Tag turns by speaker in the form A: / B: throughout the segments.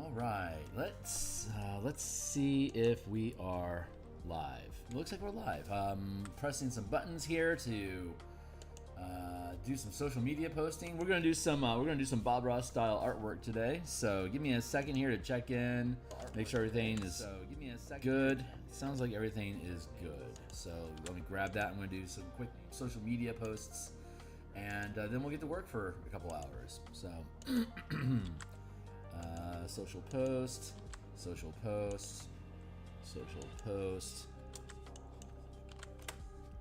A: All right, let's see if we are live. It looks like we're live. Pressing some buttons here to do some social media posting. We're gonna do some Bob Ross style artwork today. So give me a second here to check in, make sure everything is good. It sounds like everything is good. So let me grab that. I'm gonna do some quick social media posts, and then we'll get to work for a couple hours. So. Social post, social post, social post,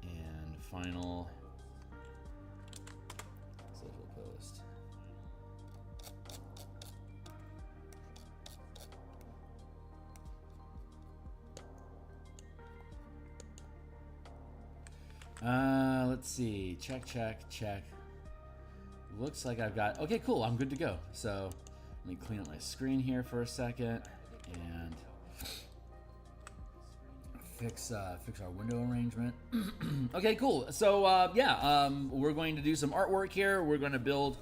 A: and final social post. Let's see. Check, check, check. Looks like I've got. Okay, cool. I'm good to go. So. Let me clean up my screen here for a second and fix our window arrangement. Okay, cool. So we're going to do some artwork here. We're going to build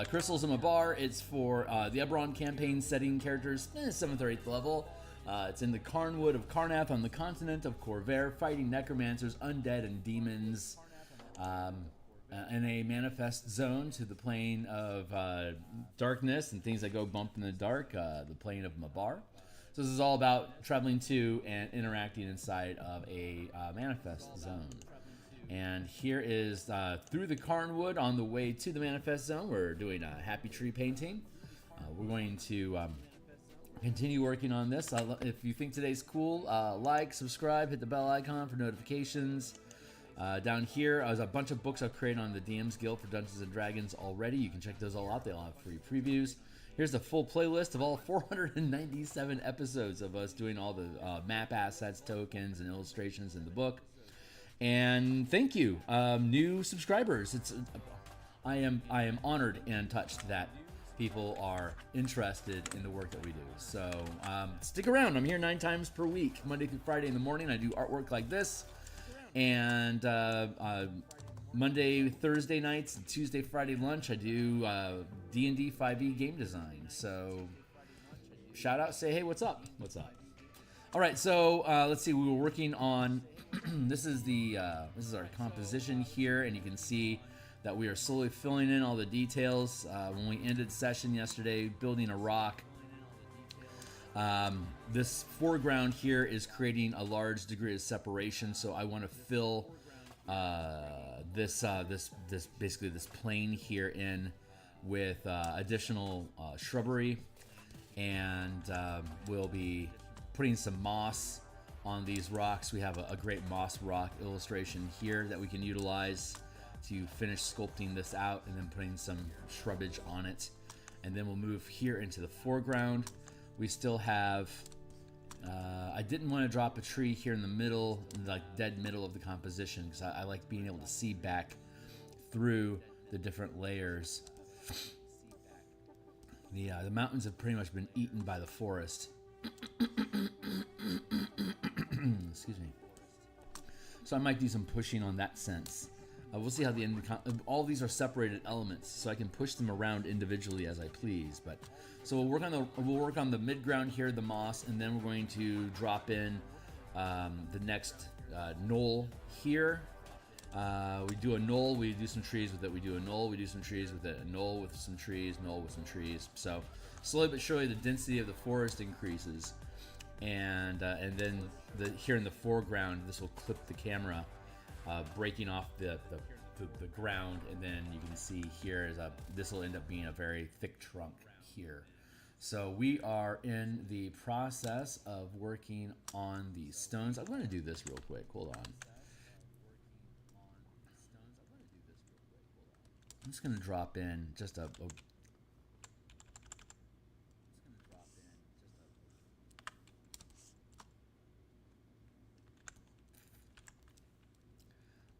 A: Crystals in a Bar. It's for the Eberron campaign setting characters, 7th or 8th level. It's in the karrnwood of Karrnath on the continent of Corvair, fighting necromancers, undead, and demons. In a manifest zone to the plane of darkness and things that go bump in the dark, the plane of Mabar. So this is all about traveling to and interacting inside of a manifest zone. And here is through the karrnwood on the way to the manifest zone. We're doing a happy tree painting. We're going to continue working on this. If you think today's cool, like, subscribe, hit the bell icon for notifications. Down here, there's a bunch of books I've created on the DMsGuild for Dungeons & Dragons already. You can check those all out. They all have free previews. Here's the full playlist of all 497 episodes of us doing all the map assets, tokens, and illustrations in the book. And thank you, new subscribers. I am honored and touched that people are interested in the work that we do. So stick around. I'm here 9 times per week, Monday through Friday in the morning. I do artwork like this. And Monday, Thursday nights, and Tuesday, Friday lunch, I do D&D 5e game design. So shout out, say hey, what's up? What's up? All right, so let's see. We were working on this is our composition here, and you can see that we are slowly filling in all the details. When we ended session yesterday, building a rock. This foreground here is creating a large degree of separation, so I want to fill this basically this plane here in with additional shrubbery, and we'll be putting some moss on these rocks. We have a great moss rock illustration here that we can utilize to finish sculpting this out, and then putting some shrubbage on it, and then we'll move here into the foreground. We still have, I didn't want to drop a tree here in the middle, like dead middle of the composition, because I like being able to see back through the different layers. The mountains have pretty much been eaten by the forest. Excuse me. So I might do some pushing on that sense. We'll see how the end. All these are separated elements, so I can push them around individually as I please. But so we'll work on the mid ground here, the moss, and then we're going to drop in the next knoll here. We do a knoll, we do some trees with it. We do a knoll, we do some trees with it. A knoll with some trees, knoll with some trees. So slowly but surely, the density of the forest increases, and then here in the foreground, this will clip the camera. Breaking off the ground, and then you can see here this will end up being a very thick trunk here. So we are in the process of working on these stones. I'm going to do this real quick. Hold on. I'm just going to drop in just a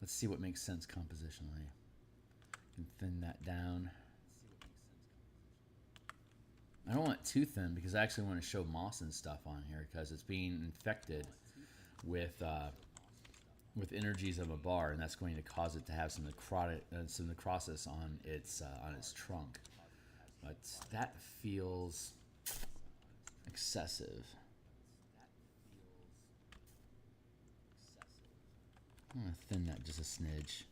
A: let's see what makes sense compositionally. I can thin that down. I don't want it too thin because I actually want to show moss and stuff on here because it's being infected with energies of a bar, and that's going to cause it to have some necrosis on its trunk. But that feels excessive. I'm going to thin that just a smidge.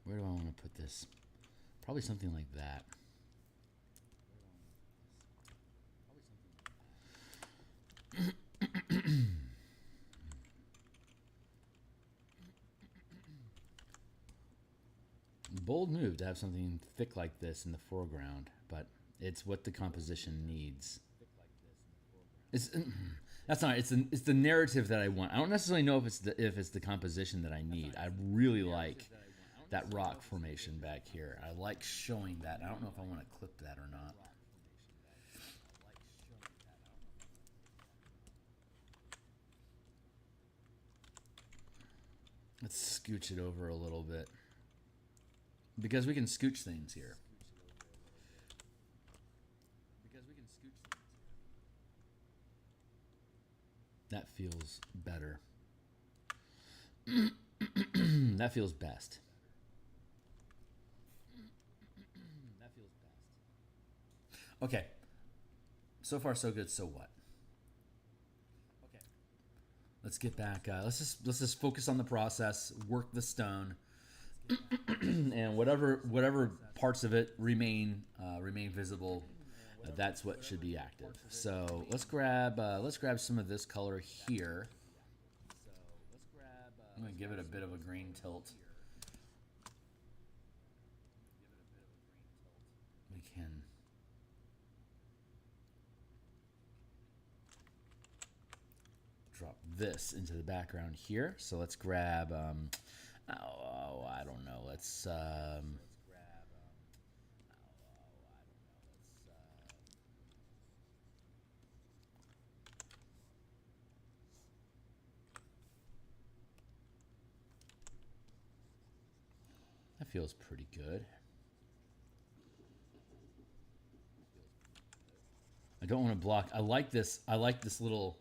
A: Where do I want to put this? Probably something like that. Bold move to have something thick like this in the foreground, but it's what the composition needs. That's not. It's the narrative that I want. I don't necessarily know if it's the composition that I need. I really like that rock formation back here. I like showing that. I don't know if I want to clip that or not. Let's scooch it over a little bit. Because we can scooch things here. That feels better. That feels best. Okay. So far, so good. So what? Okay. Let's get back. Let's just focus on the process. Work the stone, and whatever parts of it remain visible. That's what should be active. So let's grab some of this color here. I'm gonna give it a bit of a green tilt. We can drop this into the background here. So let's grab, I don't know. Let's that feels pretty good. I don't want to block. I like this little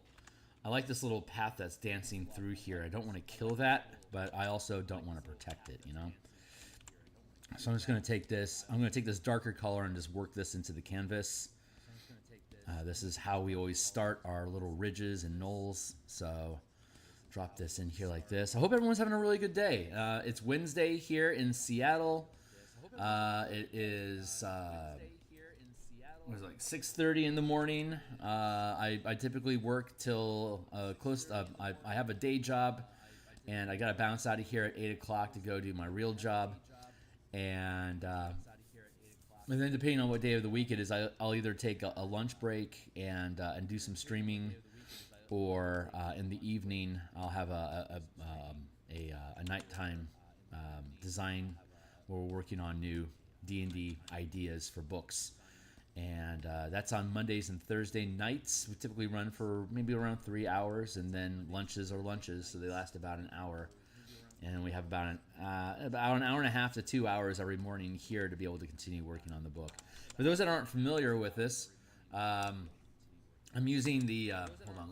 A: path that's dancing through here. I don't want to kill that, but I also don't want to protect it, you know? So I'm just going to take this. I'm going to take this darker color and just work this into the canvas. This is how we always start our little ridges and knolls. So drop this in here like this. I hope everyone's having a really good day. It's Wednesday here in Seattle. It is... What is it, like 6:30 in the morning. I typically work till close. I have a day job, and I gotta bounce out of here at 8 o'clock to go do my real job. And then depending on what day of the week it is, I'll either take a lunch break and do some streaming, or in the evening I'll have a nighttime design where we're working on new D&D ideas for books. And that's on Mondays and Thursday nights. We typically run for maybe around 3 hours, and then lunches are lunches, so they last about an hour. And we have about an hour and a half to 2 hours every morning here to be able to continue working on the book. For those that aren't familiar with this, I'm using the. Hold on,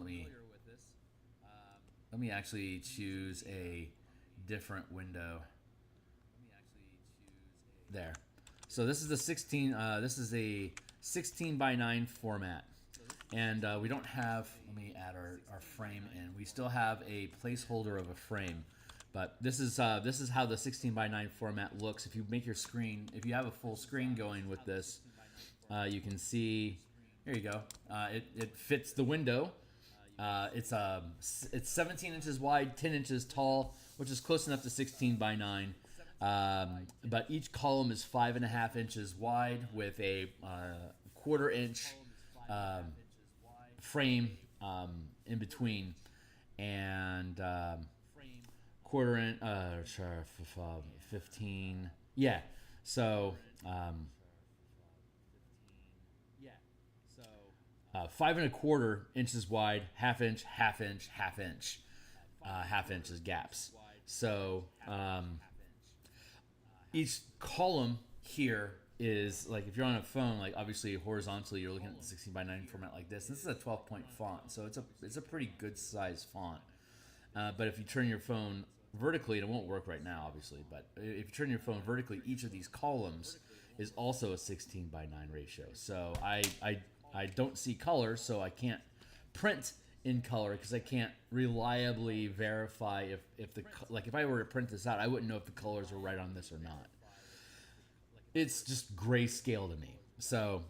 A: let me actually choose a different window. There. So this is the 16. This is a 16 by 9 format, and we don't have. Let me add our frame in. We still have a placeholder of a frame, but this is how the 16 by 9 format looks. If you make your screen, if you have a full screen going with this, you can see. Here you go. It fits the window. It's 17 inches wide, 10 inches tall, which is close enough to 16 by 9. But each column is 5.5 inches wide with a 1/4 inch frame in between, and 1/4 inch 15. Yeah, so 5 1/4 inches wide, 1/2 inch, 1/2 inch, 1/2 inch, 1/2 inches gaps. So each column here is, like, if you're on a phone, like, obviously horizontally you're looking at the 16 by 9 format like this. This is a 12-point font, so it's a pretty good size font. But if you turn your phone vertically, and it won't work right now, obviously, but if you turn your phone vertically, each of these columns is also a 16:9 ratio. So I don't see color, so I can't print in color because I can't reliably verify if the, like, if I were to print this out, I wouldn't know if the colors were right on this or not. It's just grayscale to me. So,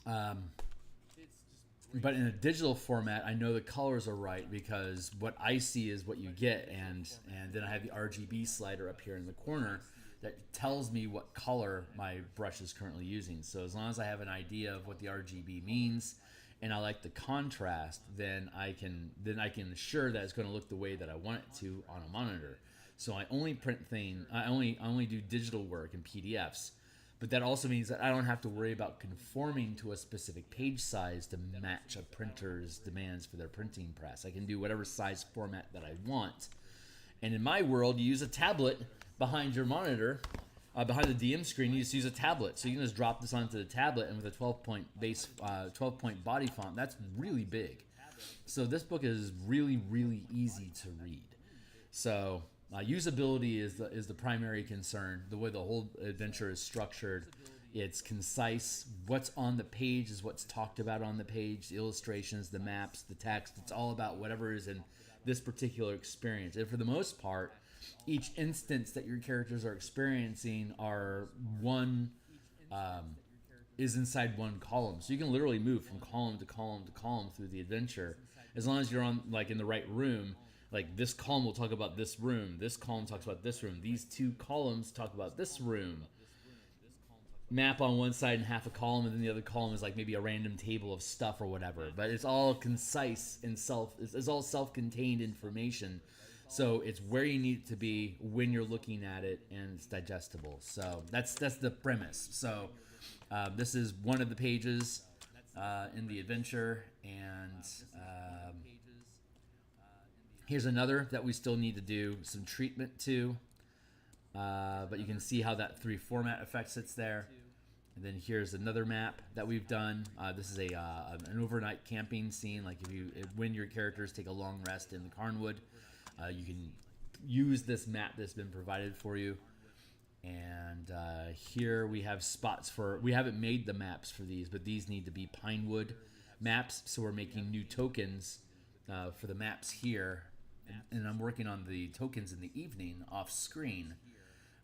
A: but in a digital format, I know the colors are right because what I see is what you get, and then I have the RGB slider up here in the corner that tells me what color my brush is currently using. So as long as I have an idea of what the RGB means, and I like the contrast, then I can assure that it's going to look the way that I want it to on a monitor. So I only I only do digital work in PDFs. But that also means that I don't have to worry about conforming to a specific page size to match a printer's demands for their printing press. I can do whatever size format that I want. And in my world, you use a tablet behind your monitor, behind the DM screen. You just use a tablet. So you can just drop this onto the tablet, and with a 12-point body font, that's really big. So this book is really, really easy to read. So usability is the primary concern. The way the whole adventure is structured, it's concise. What's on the page is what's talked about on the page. The illustrations, the maps, the text. It's all about whatever is in this particular experience. And for the most part, each instance that your characters are experiencing is inside one column. So you can literally move from column to column to column through the adventure, as long as you're on, like, in the right room. Like, this column will talk about this room. This column talks about this room. These two columns talk about this room. Map on one side and half a column, and then the other column is like maybe a random table of stuff or whatever. But it's all concise and it's all self-contained information. So it's where you need it to be when you're looking at it, and it's digestible. So that's the premise. So this is one of the pages in the adventure, and here's another that we still need to do some treatment to, but you can see how that 3 format effect sits there. And then here's another map that we've done. This is an overnight camping scene. Like, when your characters take a long rest in the karrnwood, you can use this map that's been provided for you. And here we have spots we haven't made the maps for these, but these need to be pinewood maps. So we're making new tokens for the maps here. And I'm working on the tokens in the evening off screen,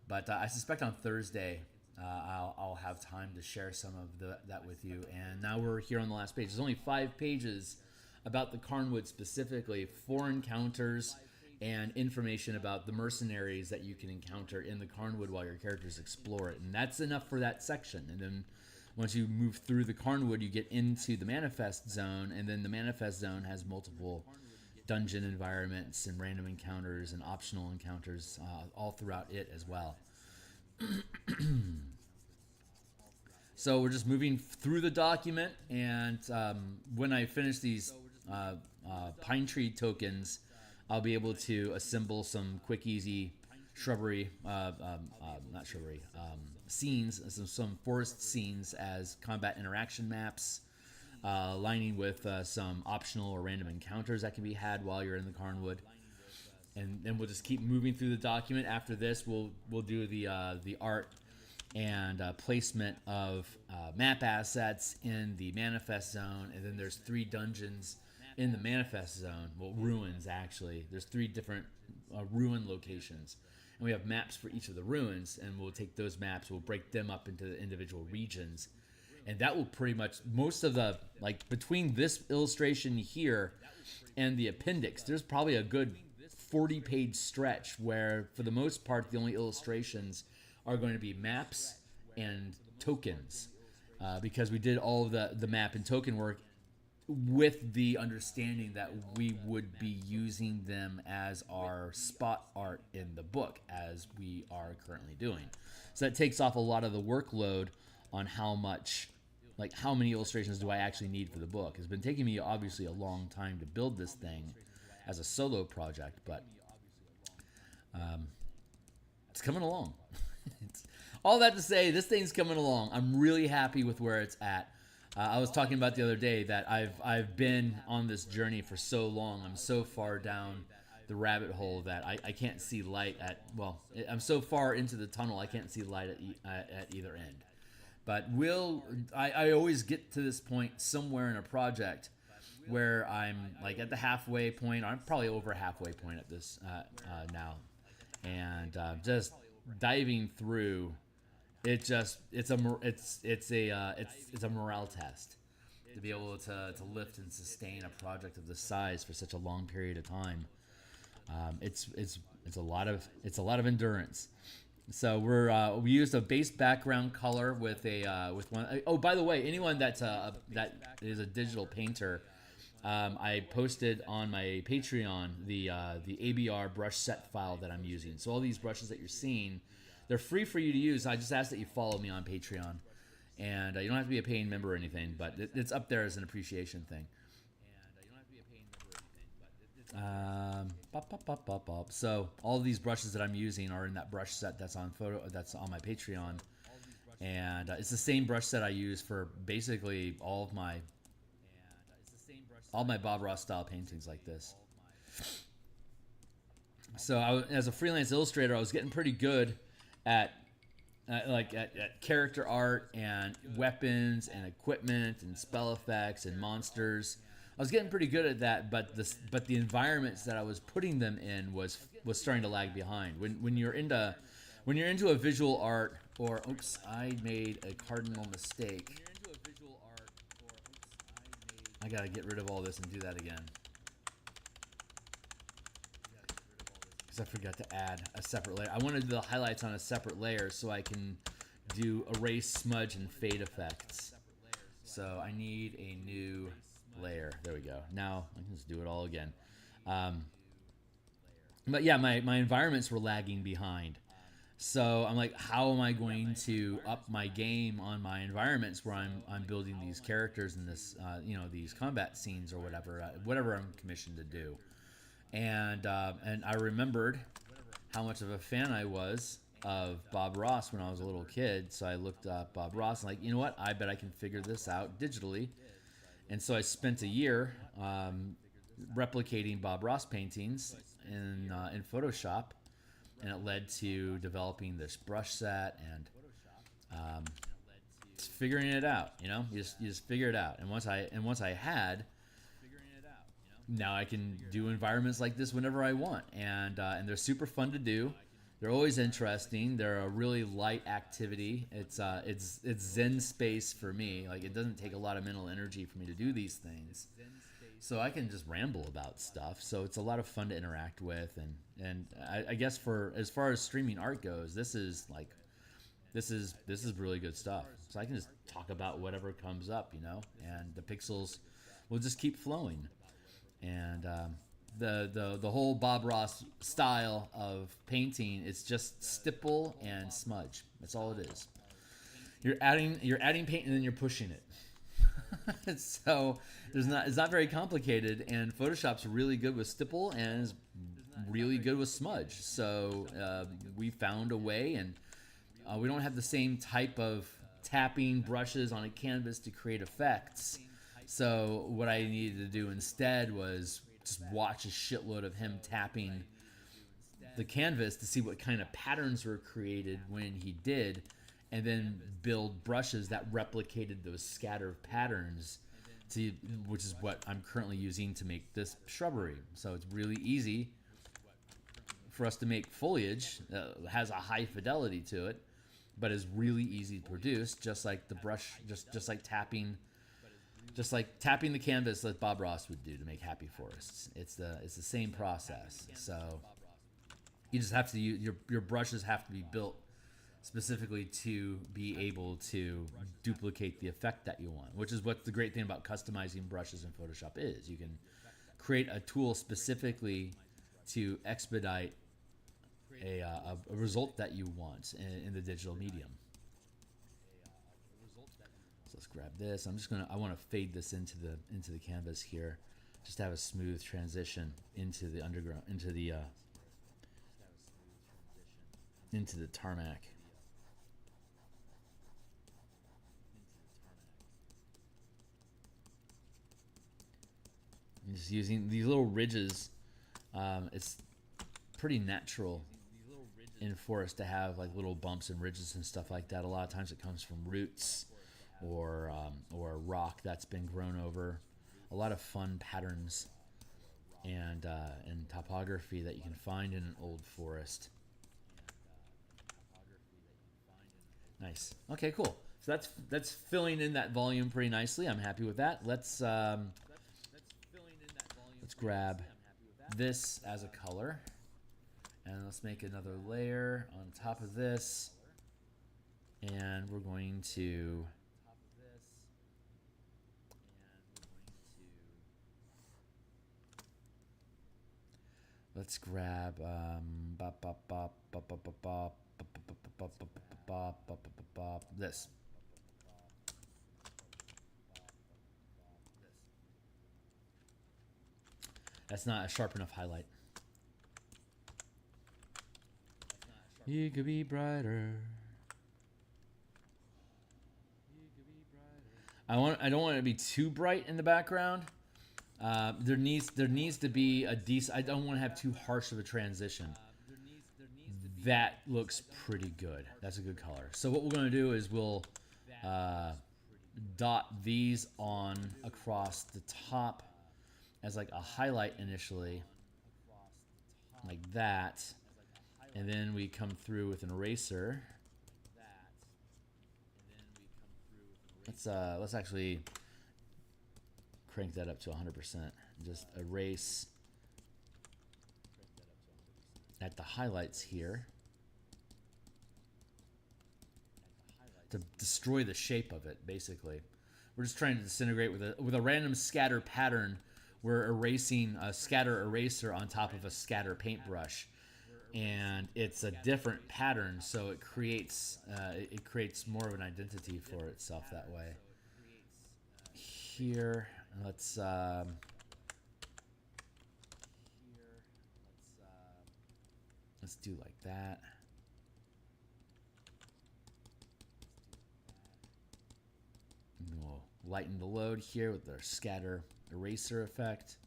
A: but I suspect on Thursday I'll have time to share some of that with you. And now we're here on the last page. There's only 5 pages about the karrnwood specifically, 4 encounters, and information about the mercenaries that you can encounter in the karrnwood while your characters explore it. And that's enough for that section. And then once you move through the karrnwood, you get into the manifest zone, and then the manifest zone has multiple dungeon environments and random encounters and optional encounters all throughout it as well. So we're just moving through the document, and when I finish these pine tree tokens, I'll be able to assemble some quick, easy scenes, some forest scenes as combat interaction maps, lining with some optional or random encounters that can be had while you're in the karrnwood. And then we'll just keep moving through the document. After this, we'll do the art and placement of map assets in the manifest zone. And then there's 3 dungeons in the manifest zone. Well, ruins, actually. There's 3 different ruin locations. And we have maps for each of the ruins, and we'll take those maps, we'll break them up into the individual regions. And that will pretty much, most of the, like, between this illustration here and the appendix, there's probably a good 40-page stretch where, for the most part, the only illustrations are going to be maps and tokens, because we did all of the map and token work with the understanding that we would be using them as our spot art in the book, as we are currently doing. So that takes off a lot of the workload on how many illustrations do I actually need for the book. It's been taking me, obviously, a long time to build this thing as a solo project, but it's coming along. All that to say, this thing's coming along. I'm really happy with where it's at. I was talking about the other day that I've been on this journey for so long. I'm so far down the rabbit hole that I can't see light at. Well, I'm so far into the tunnel I can't see light at either end. But I always get to this point somewhere in a project where I'm like at the halfway point. I'm probably over halfway point at this now, and just diving through. It's a morale test to be able to lift and sustain a project of this size for such a long period of time. It's a lot of endurance. So we used a base background color with one. Oh, by the way, anyone that is a digital painter, I posted on my Patreon the ABR brush set file that I'm using. So all these brushes that you're seeing, they're free for you to use. I just ask that you follow me on Patreon, and you don't have to be a paying member or anything, but it's up there as an appreciation thing. So all of these brushes that I'm using are in that brush set that's on my Patreon, and it's the same brush set I use for basically all of my Bob Ross style paintings like this. So as a freelance illustrator, I was getting pretty good at character art and weapons and equipment and spell effects and monsters. I was getting pretty good at that, but the environments that I was putting them in was starting to lag behind. When you're into a visual art, or oops, I made a cardinal mistake. I gotta get rid of all this and do that again, because I forgot to add a separate layer. I wanted to do the highlights on a separate layer so I can do erase, smudge, and fade effects. So I need a new layer. There we go. Now I can just do it all again. But yeah, my environments were lagging behind. So I'm like, how am I going to up my game on my environments where I'm building these characters in this these combat scenes or whatever I'm commissioned to do. And I remembered how much of a fan I was of Bob Ross when I was a little kid. So I looked up Bob Ross and like, you know what? I bet I can figure this out digitally. And so I spent a year replicating Bob Ross paintings in Photoshop, and it led to developing this brush set and just figuring it out. You just figure it out. And once I had, now I can do environments like this whenever I want, and they're super fun to do. They're always interesting. They're a really light activity. It's Zen space for me. Like, it doesn't take a lot of mental energy for me to do these things, so I can just ramble about stuff. So it's a lot of fun to interact with, and I guess for as far as streaming art goes, this is really good stuff. So I can just talk about whatever comes up, and the pixels will just keep flowing, and the whole Bob Ross style of painting, it's just stipple and smudge. That's all it is. You're adding paint and then you're pushing it. So it's not very complicated, and Photoshop's really good with stipple and is really good with smudge. So we found a way, and we don't have the same type of tapping brushes on a canvas to create effects. So what I needed to do instead was just watch a shitload of him tapping the canvas to see what kind of patterns were created when he did, and then build brushes that replicated those scattered patterns, which is what I'm currently using to make this shrubbery. So it's really easy for us to make foliage that has a high fidelity to it, but is really easy to produce, just like the brush, just like tapping the canvas that Bob Ross would do to make happy forests. It's the same process. So you just have to your brushes have to be built specifically to be able to duplicate the effect that you want, which is what the great thing about customizing brushes in Photoshop is. You can create a tool specifically to expedite a result that you want in the digital medium. Let's grab this. I want to fade this into the canvas here, just to have a smooth transition into the underground, into the tarmac. I'm just using these little ridges It's pretty natural in forest to have like little bumps and ridges and stuff like that. A lot of times it comes from roots or rock that's been grown over. A lot of fun patterns and topography that you can find in an old forest. Nice. Okay, cool. So that's filling in that volume pretty nicely. I'm happy with that. Let's grab this as a color, and let's make another layer on top of this, and we're going to let's grab this. That's not a sharp enough highlight. You could be brighter. I don't want it to be too bright in the background. There needs to be a decent. I don't want to have too harsh of a transition. That looks pretty good. That's a good color. So what we're going to do is we'll dot these on across the top as like a highlight initially, like that, and then we come through with an eraser. Let's actually crank that up to 100%. Just erase at the highlights here to destroy the shape of it. Basically, we're just trying to disintegrate with a random scatter pattern. We're erasing a scatter eraser on top of a scatter paintbrush, and it's a different pattern, so it creates more of an identity for itself that way. Here, let's do like that. And we'll lighten the load here with our scatter eraser effect.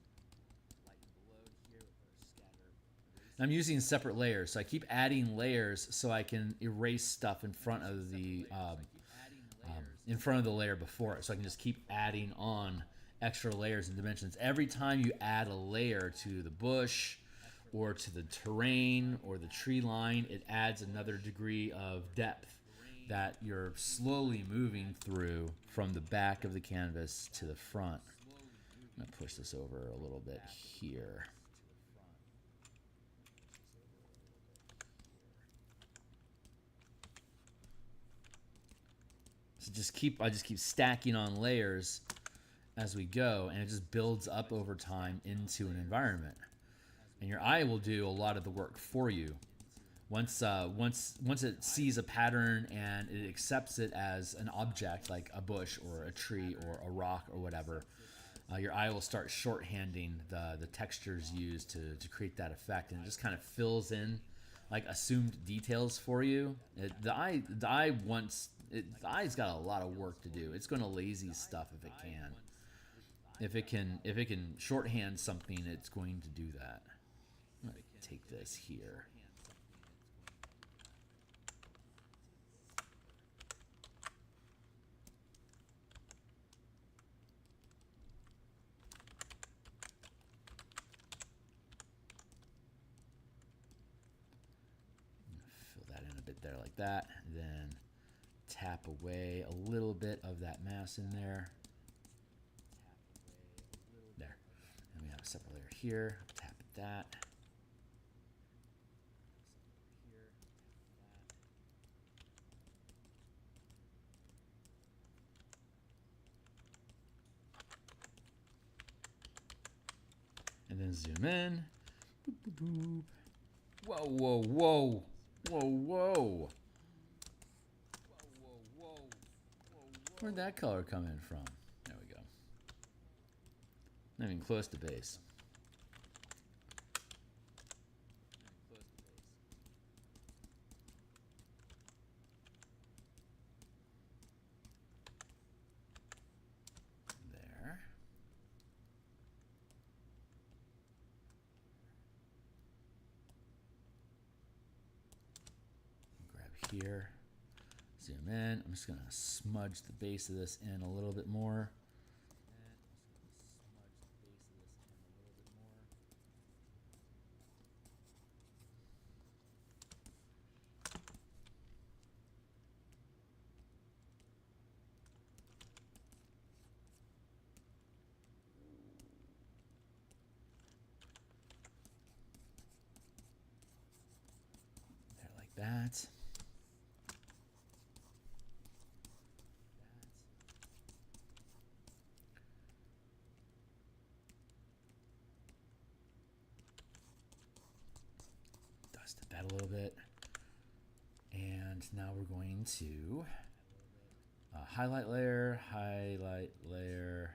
A: I'm using separate layers, so I keep adding layers so I can erase stuff in front of the layer before it. So I can just keep adding on extra layers and dimensions. Every time you add a layer to the bush or to the terrain or the tree line, it adds another degree of depth that you're slowly moving through from the back of the canvas to the front. I'm going to push this over a little bit here. So I just keep stacking on layers as we go, and it just builds up over time into an environment. And your eye will do a lot of the work for you. Once it sees a pattern and it accepts it as an object, like a bush or a tree or a rock or whatever, your eye will start shorthanding the textures used to create that effect, and it just kind of fills in like assumed details for you. The eye's got a lot of work to do. It's going to lazy stuff if it can. If it can shorthand something, it's going to do that. I'm going to take this here. Fill that in a bit there like that. Then tap away a little bit of that mass in there. There. And we have a separate layer here. Tap that. And then zoom in. Boop, boop, boop. Whoa, whoa, whoa. Whoa, whoa. Where'd that color come in from? There we go. Not even close to base. There. here. Zoom in. I'm just going to smudge the base of this in a little bit more. There, like that. That a little bit, and now we're going to highlight layer, highlight layer,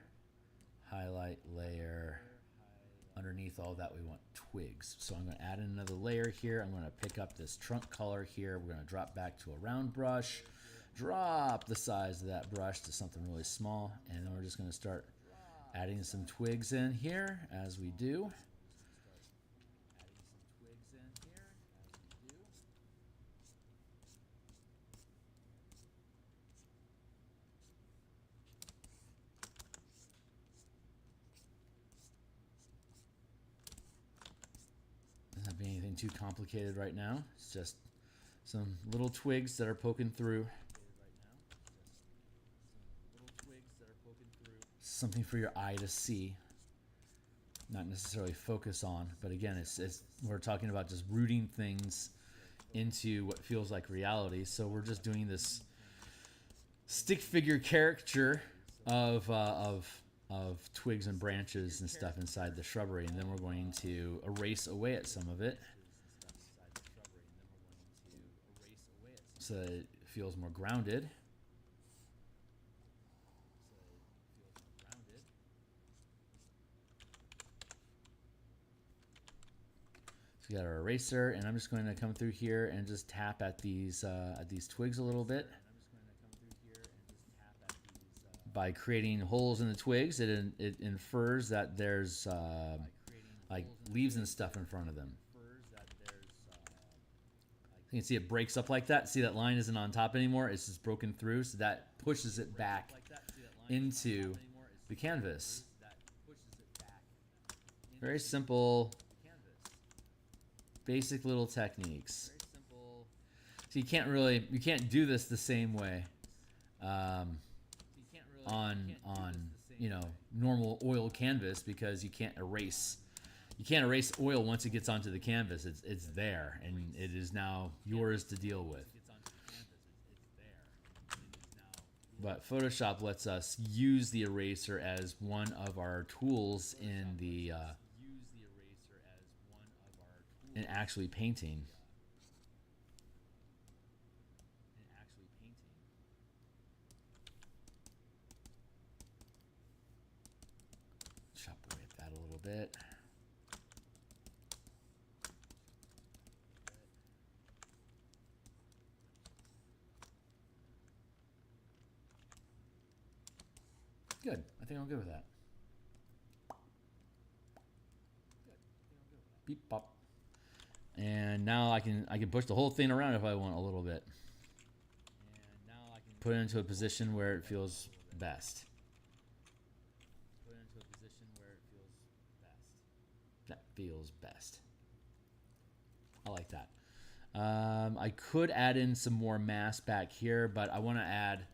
A: highlight layer. Underneath all that, we want twigs. So I'm going to add in another layer here. I'm going to pick up this trunk color here. We're going to drop back to a round brush, drop the size of that brush to something really small, and then we're just going to start adding some twigs in here as we do. Anything too complicated right now. It's just some little twigs that are poking through. Something for your eye to see, not necessarily focus on. But again, it's we're talking about just rooting things into what feels like reality. So we're just doing this stick figure caricature of twigs and branches and stuff inside the shrubbery, and then we're going to erase away at some of it so that it feels more grounded. So we got our eraser, and I'm just going to come through here and just tap at these twigs a little bit. By creating holes in the twigs, it infers that there's like leaves and stuff in front of them. You can see it breaks up like that. See, that line isn't on top anymore. It's just broken through, so that pushes it back into the canvas. Very simple, basic little techniques. So you can't do this the same way on normal oil canvas, because you can't erase oil once it gets onto the canvas. It's there, and it is now yours to deal with. But Photoshop lets us use the eraser as one of our tools in the in actually painting. Chop away at that a little bit. Good. I think I'm good with that. Beep pop. And now I can push the whole thing around if I want a little bit. Put it into a position where it feels best. That feels best. I like that. I could add in some more mass back here, but I want to add.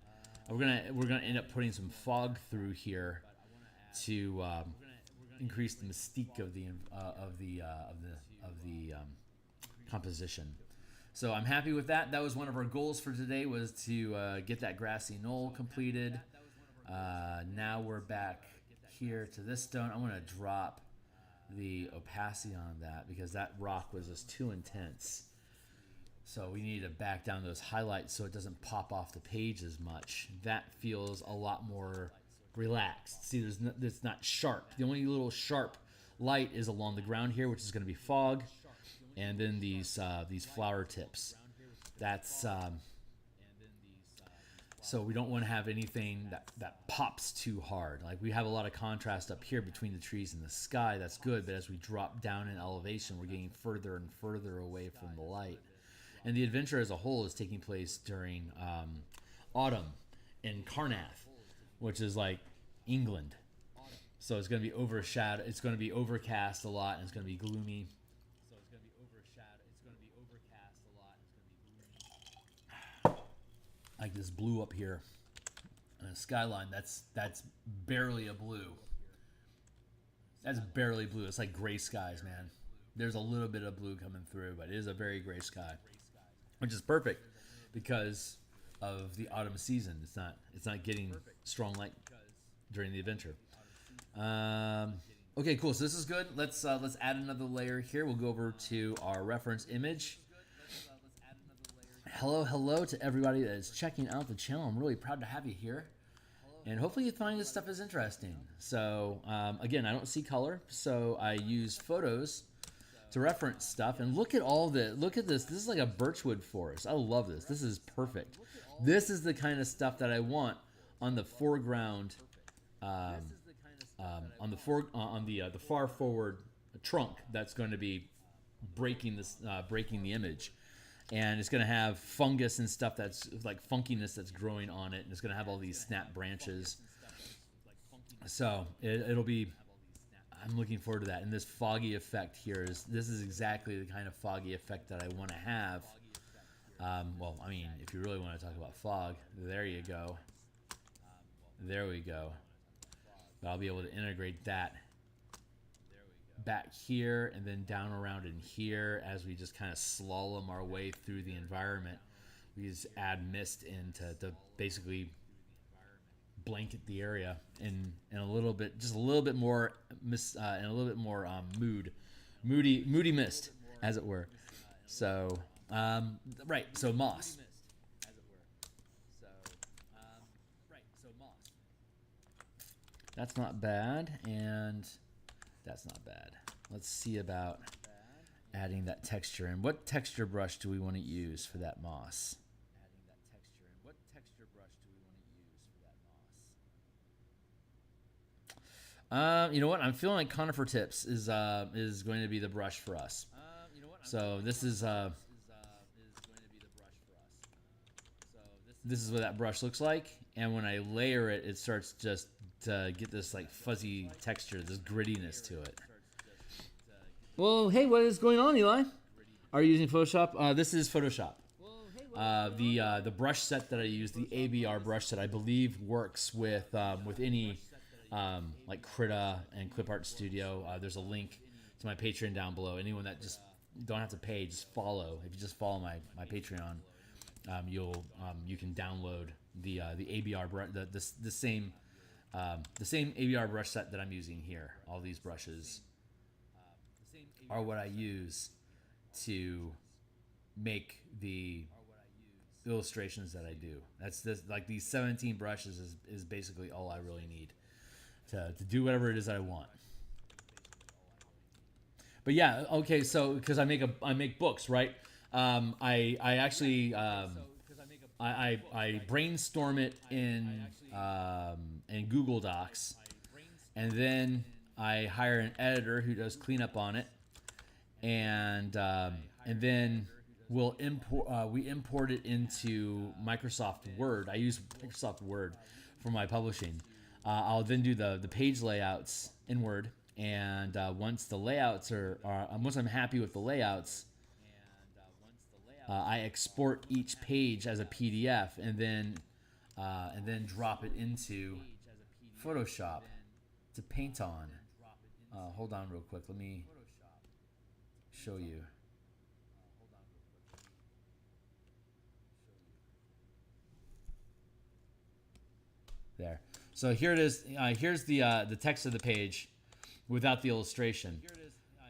A: We're gonna end up putting some fog through here to increase the mystique of the composition. So I'm happy with that. That was one of our goals for today, was to get that grassy knoll completed. Now we're back here to this stone. I'm gonna drop the opacity on that because that rock was just too intense. So we need to back down those highlights so it doesn't pop off the page as much. That feels a lot more relaxed. See, it's not sharp. The only little sharp light is along the ground here, which is going to be fog, and then these flower tips. That's so we don't want to have anything that pops too hard. Like, we have a lot of contrast up here between the trees and the sky. That's good, but as we drop down in elevation, we're getting further and further away from the light. And the adventure as a whole is taking place during autumn in Carnath, which is like England. So it's going to be overshadowed. It's going to be overcast a lot, and it's going to be gloomy. So it's going to be overshadowed. It's going to be overcast a lot, and it's going to be gloomy. Like this blue up here, and a skyline. That's barely a blue. That's barely blue. It's like gray skies, man. There's a little bit of blue coming through, but it is a very gray sky, which is perfect because of the autumn season. It's not getting strong light during the adventure. Okay, cool. So this is good. Let's add another layer here. We'll go over to our reference image. Hello to everybody that is checking out the channel. I'm really proud to have you here. And hopefully you find this stuff is interesting. So, again, I don't see color, so I use photos to reference stuff. And look at all this. Look at this. This is like a birchwood forest. I love this. This is perfect. This is the kind of stuff that I want on the foreground, on the far forward trunk that's going to be breaking the image. And it's going to have fungus and stuff that's like funkiness that's growing on it. And it's going to have all these snap branches. So it'll be, I'm looking forward to that. And this foggy effect here this is exactly the kind of foggy effect that I want to have. Well, I mean, if you really want to talk about fog, there you go. There we go. But I'll be able to integrate that back here and then down around in here as we just kind of slalom our way through the environment. We just add mist in to basically blanket the area in a little bit, just a little bit more mist and a little bit more moody mist, as it were. So right, so moss. That's not bad, and that's not bad. Let's see about adding that texture in. What texture brush do we want to use for that moss? You know what? I'm feeling like Conifer Tips is going to be the brush for us. So this is what that brush looks like, and when I layer it, it starts just to get this like fuzzy texture, this grittiness to it. Well, hey, what is going on, Eli? Are you using Photoshop? This is Photoshop. The brush set that I use, the ABR brush set, I believe works with any like Krita and Clip Art Studio. There's a link to my Patreon down below. Anyone that just don't have to pay, just follow. If you just follow my Patreon, you can download the ABR brush, the same ABR brush set that I'm using here. All these brushes are what I use to make the illustrations that I do. That's this, like these 17 brushes is basically all I really need to do whatever it is that I want. But yeah, okay, so because I make books, right? I actually I brainstorm it in Google Docs, and then I hire an editor who does cleanup on it, and then we import it into Microsoft Word. I use Microsoft Word for my publishing. I'll then do the page layouts in Word, and once the layouts once I'm happy with the layouts, I export each page as a PDF and then drop it into Photoshop to paint on. Hold on real quick. Let me show you. There. So here it is. Here's the text of the page without the illustration.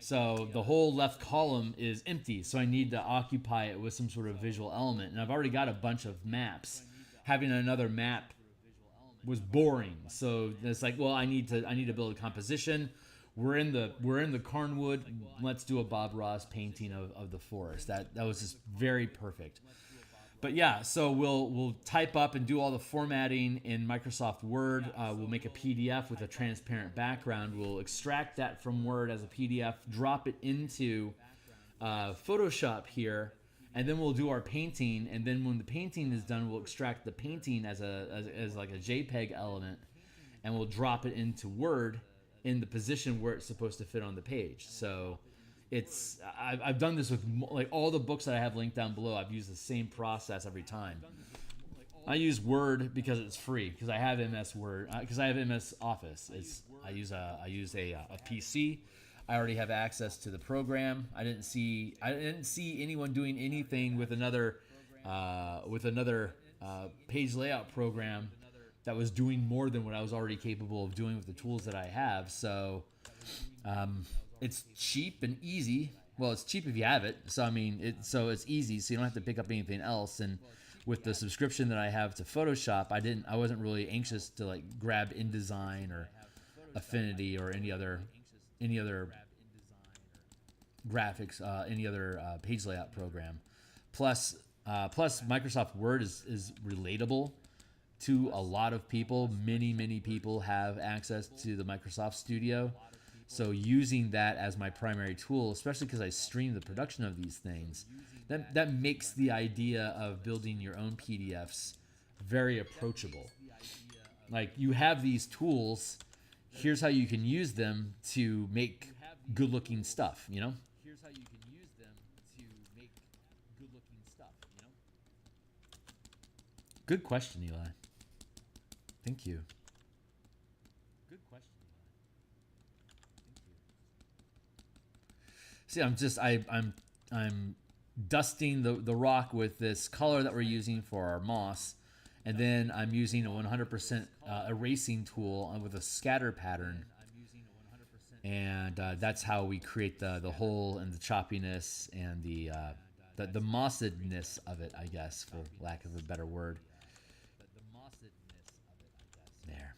A: So the whole left column is empty, so I need to occupy it with some sort of visual element. And I've already got a bunch of maps. Having another map was boring, so it's like, well, I need to build a composition. We're in the karrnwood. Let's do a Bob Ross painting of the forest. That was just very perfect. But yeah, so we'll type up and do all the formatting in Microsoft Word. We'll make a PDF with a transparent background. We'll extract that from Word as a PDF, drop it into Photoshop here, and then we'll do our painting, and then when the painting is done, we'll extract the painting as like a JPEG element, and we'll drop it into Word in the position where it's supposed to fit on the page. So I've done this with like all the books that I have linked down below. I've used the same process every time. I use Word because it's free, because I have MS Word, because I have MS Office. I use a PC. I already have access to the program. I didn't see anyone doing anything with another page layout program that was doing more than what I was already capable of doing with the tools that I have. So it's cheap and easy. Well, it's cheap if you have it. So I mean, it's easy. So you don't have to pick up anything else. And with the subscription that I have to Photoshop, I wasn't really anxious to like grab InDesign or Affinity or any other graphics, any other page layout program. Plus Microsoft Word is relatable to a lot of people. Many people have access to the Microsoft Studio. So using that as my primary tool, especially because I stream the production of these things, that makes the idea of building your own PDFs very approachable. Like, you have these tools, here's how you can use them to make good-looking stuff, you know? Good question, Eli. Thank you. See, I'm dusting the rock with this color that we're using for our moss, and then I'm using a 100% erasing tool with a scatter pattern, and that's how we create the hole and the choppiness and the mossedness of it, I guess, for lack of a better word. There.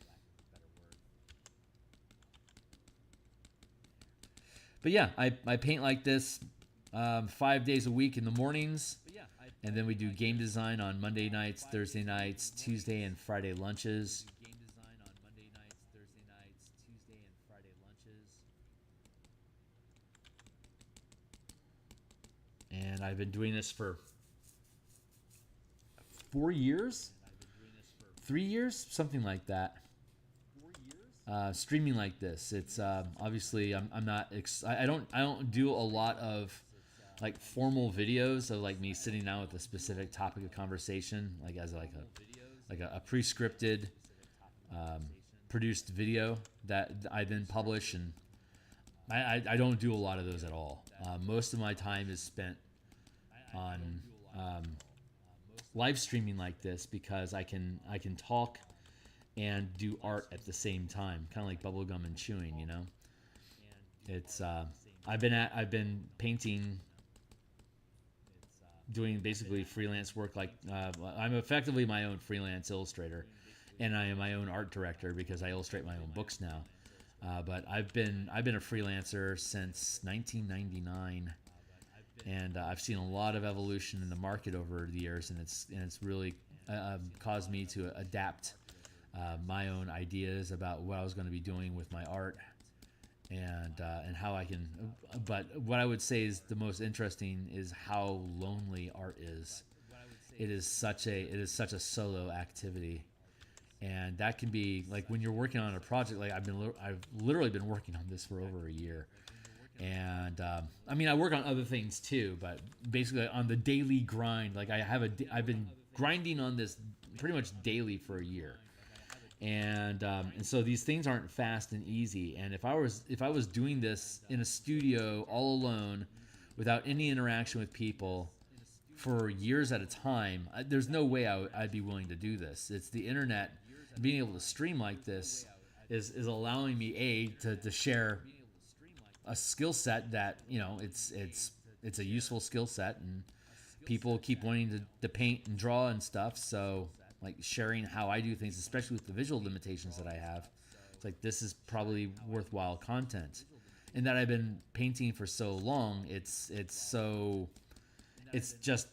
A: But yeah, I paint like this 5 days a week in the mornings, and then we do game design on Monday nights, Thursday nights, Tuesday and Friday lunches. And I've been doing this for 4 years? 3 years? Something like that. Streaming like this, it's obviously I'm not I don't do a lot of like formal videos of like me sitting down with a specific topic of conversation, like as a pre-scripted produced video that I then publish, and I don't do a lot of those at all. Most of my time is spent on live streaming like this because I can talk and do art at the same time, kind of like bubblegum and chewing, you know. It's I've been painting, doing basically freelance work. Like I'm effectively my own freelance illustrator, and I am my own art director because I illustrate my own books now. But I've been a freelancer since 1999, and I've seen a lot of evolution in the market over the years, and it's really caused me to adapt my own ideas about what I was going to be doing with my art, and how I can. But what I would say is the most interesting is how lonely art is. It is such a solo activity, and that can be like when you're working on a project. Like I've literally been working on this for over a year, and I mean I work on other things too, but basically on the daily grind. Like I've been grinding on this pretty much daily for a year. And so these things aren't fast and easy. And if I was doing this in a studio all alone, without any interaction with people, for years at a time, there's no way I'd be willing to do this. It's the internet, being able to stream like this is allowing me to share a skill set that, you know, it's a useful skill set, and people keep wanting to paint and draw and stuff. So like sharing how I do things, especially with the visual limitations that I have, it's like this is probably worthwhile content. And that I've been painting for so long, it's just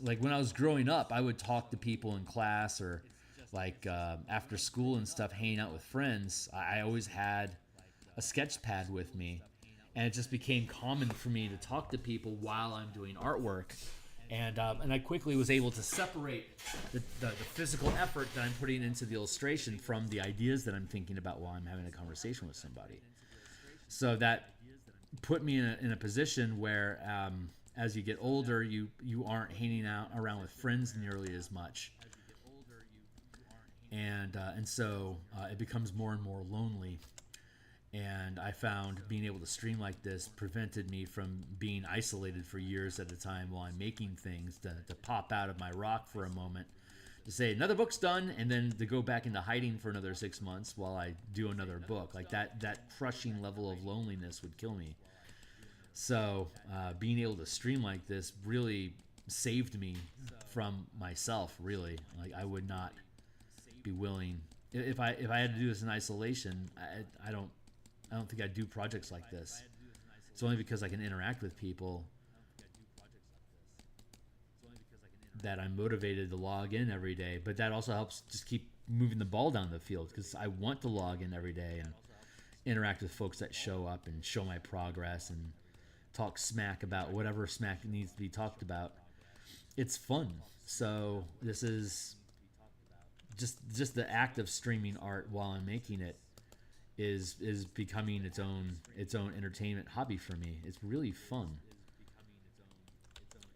A: like when I was growing up, I would talk to people in class or like after school and stuff, hanging out with friends. I always had a sketch pad with me, and it just became common for me to talk to people while I'm doing artwork. And I quickly was able to separate the physical effort that I'm putting into the illustration from the ideas that I'm thinking about while I'm having a conversation with somebody. So that put me in a position where as you get older, you aren't hanging out around with friends nearly as much. And so it becomes more and more lonely. And I found being able to stream like this prevented me from being isolated for years at a time while I'm making things, to pop out of my rock for a moment, to say another book's done, and then to go back into hiding for another 6 months while I do another book. Like that crushing level of loneliness would kill me. So being able to stream like this really saved me from myself, really. Like I would not be willing, if I had to do this in isolation, I don't think I'd do projects like this. It's only because I can interact with people that I'm motivated to log in every day. But that also helps just keep moving the ball down the field, because I want to log in every day and interact with folks that show up and show my progress and talk smack about whatever smack needs to be talked about. It's fun. So this is just the act of streaming art while I'm making it is becoming its own entertainment hobby for me. It's really fun.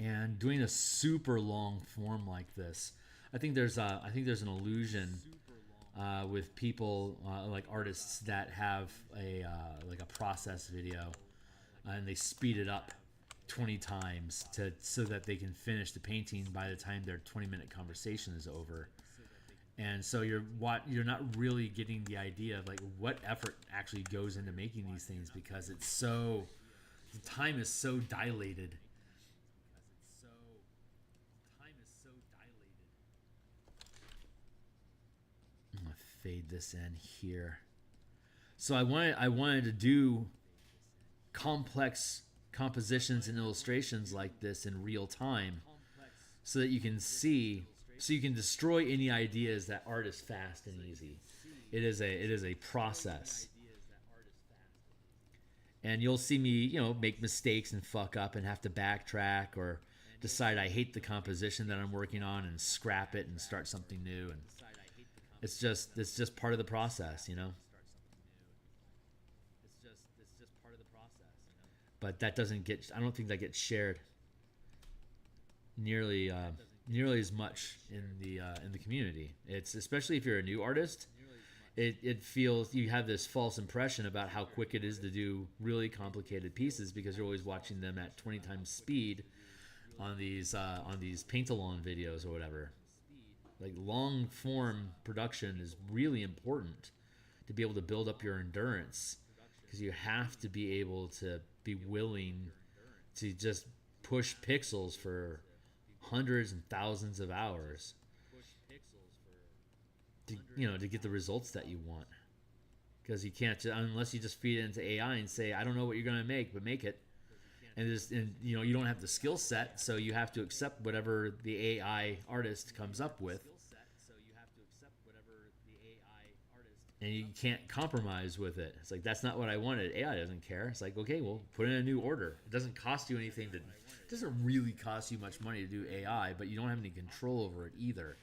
A: And doing a super long form like this, I think there's an illusion with people like artists that have a like a process video, and they speed it up 20 times so that they can finish the painting by the time their 20-minute conversation is over. And so you're not really getting the idea of like what effort actually goes into making these things, because the time is so dilated. I'm gonna fade this in here. So I wanted to do complex compositions and illustrations like this in real time, so that you can see. So you can destroy any ideas that art is fast and easy. It is a process. And you'll see me, make mistakes and fuck up and have to backtrack, or decide I hate the composition that I'm working on and scrap it and start something new. And it's just part of the process, But that doesn't I don't think that gets shared nearly as much in the community. It's especially if you're a new artist, it feels you have this false impression about how quick it is to do really complicated pieces, because you're always watching them at 20 times speed on these paint-along videos or whatever. Like long form production is really important to be able to build up your endurance, because you have to be able to be willing to just push pixels for hundreds and thousands of hours to get the results that you want. Because you can't, unless you just feed it into AI and say, I don't know what you're going to make, but make it. And you don't have the skill set, so you have to accept whatever the AI artist comes up with. And you can't compromise with it. It's like, that's not what I wanted. AI doesn't care. It's like, okay, well, put in a new order. It doesn't cost you anything it doesn't really cost you much money to do AI, but you don't have any control over it either.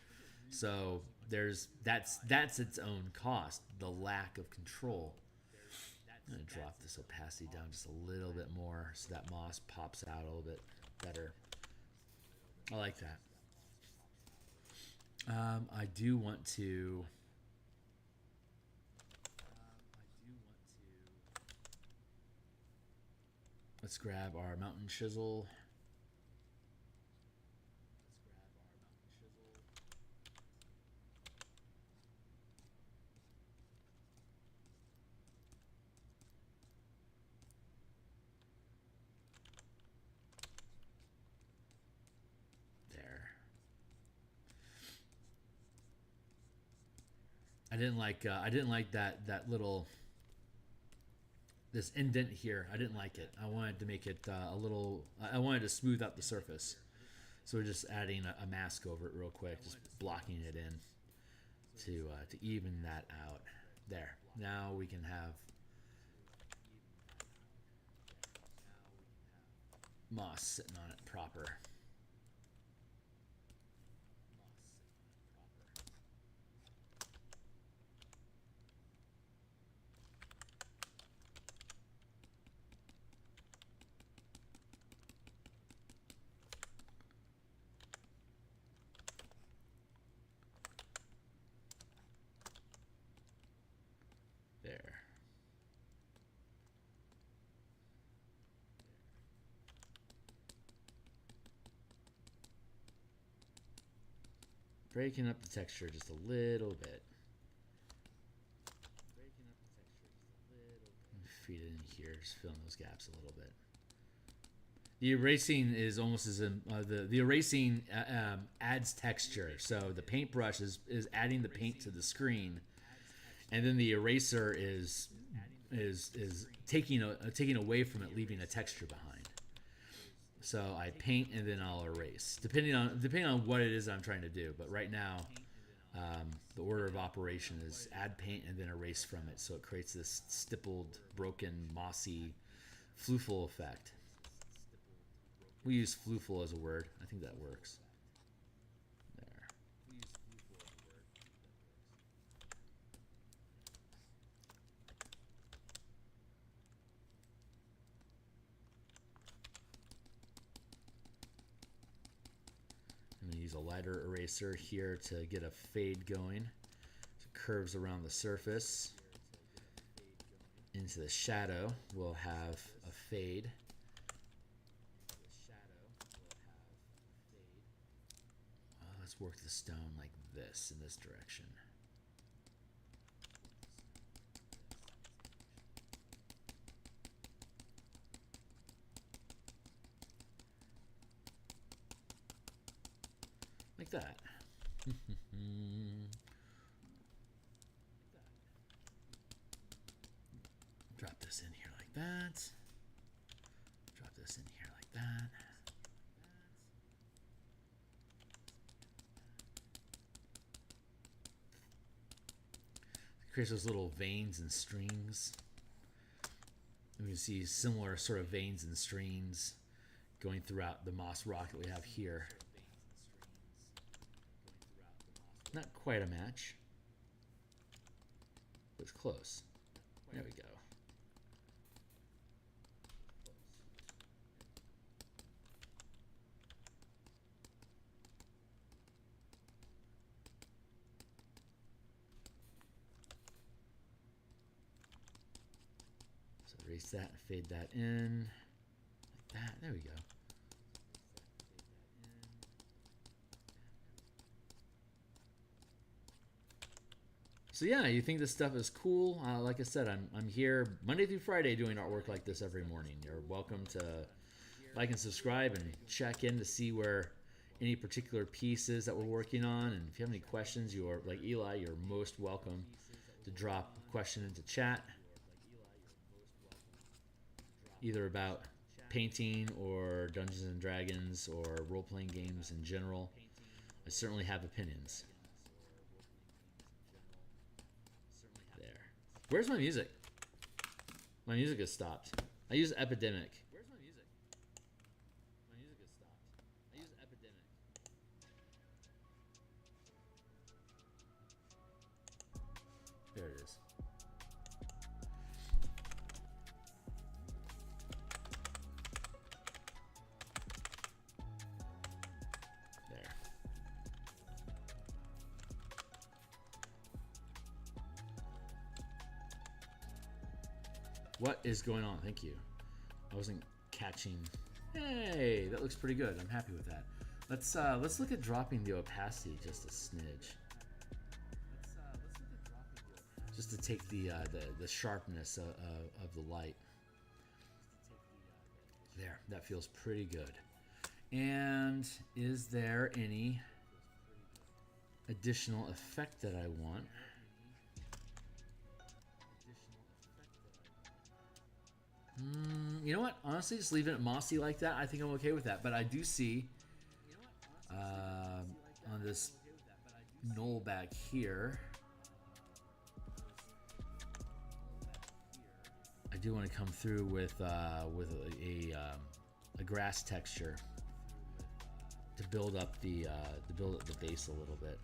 A: So that's its own cost, the lack of control. I'm going to drop this opacity down just a little bit more so that moss pops out a little bit better. I like that. I do want to... Let's grab our mountain chisel. There. I didn't like that little... This indent here, I didn't like it. I wanted to make it I wanted to smooth out the surface. So we're just adding a mask over it real quick, just blocking it in to even that out. There. Now we can have moss sitting on it proper. Breaking up the texture just a little bit. Feed it in here, just filling those gaps a little bit. The erasing is almost as the erasing adds texture. So the paintbrush is adding the paint to the screen, and then the eraser is taking away from it, leaving a texture behind. So I paint and then I'll erase, depending on what it is I'm trying to do. But right now, the order of operation is add paint and then erase from it, so it creates this stippled, broken, mossy, flooful effect. We use flooful as a word. I think that works. There. I'm going to use a lighter eraser here to get a fade going. So curves around the surface. Into the shadow, we'll have a fade. Let's work the stone like this, in this direction. Like that. Drop this in here like that. Drop this in here like that. Creates those little veins and streams. And we can see similar sort of veins and streams going throughout the moss rock that we have here. Not quite a match, but it's close. There we go. So erase that and fade that in. Like that. There we go. So yeah, you think this stuff is cool? Like I said, I'm here Monday through Friday doing artwork like this every morning. You're welcome to like and subscribe and check in to see where any particular pieces that we're working on. And if you have any questions, you're like Eli, you're most welcome to drop a question into chat, either about painting or Dungeons and Dragons or role-playing games in general. I certainly have opinions. Where's my music? My music has stopped. I use Epidemic. Where's my music? My music has stopped. I use Epidemic. There it is. There. What is going on? Thank you. I wasn't catching. Hey, that looks pretty good. I'm happy with that. Let's look at dropping the opacity just a smidge. Just to take the sharpness of the light. There, that feels pretty good. And is there any additional effect that I want? You know what? Honestly, just leaving it mossy like that, I think I'm okay with that. But I do see on this knoll back here, I do want to come through with a grass texture to build up the base a little bit.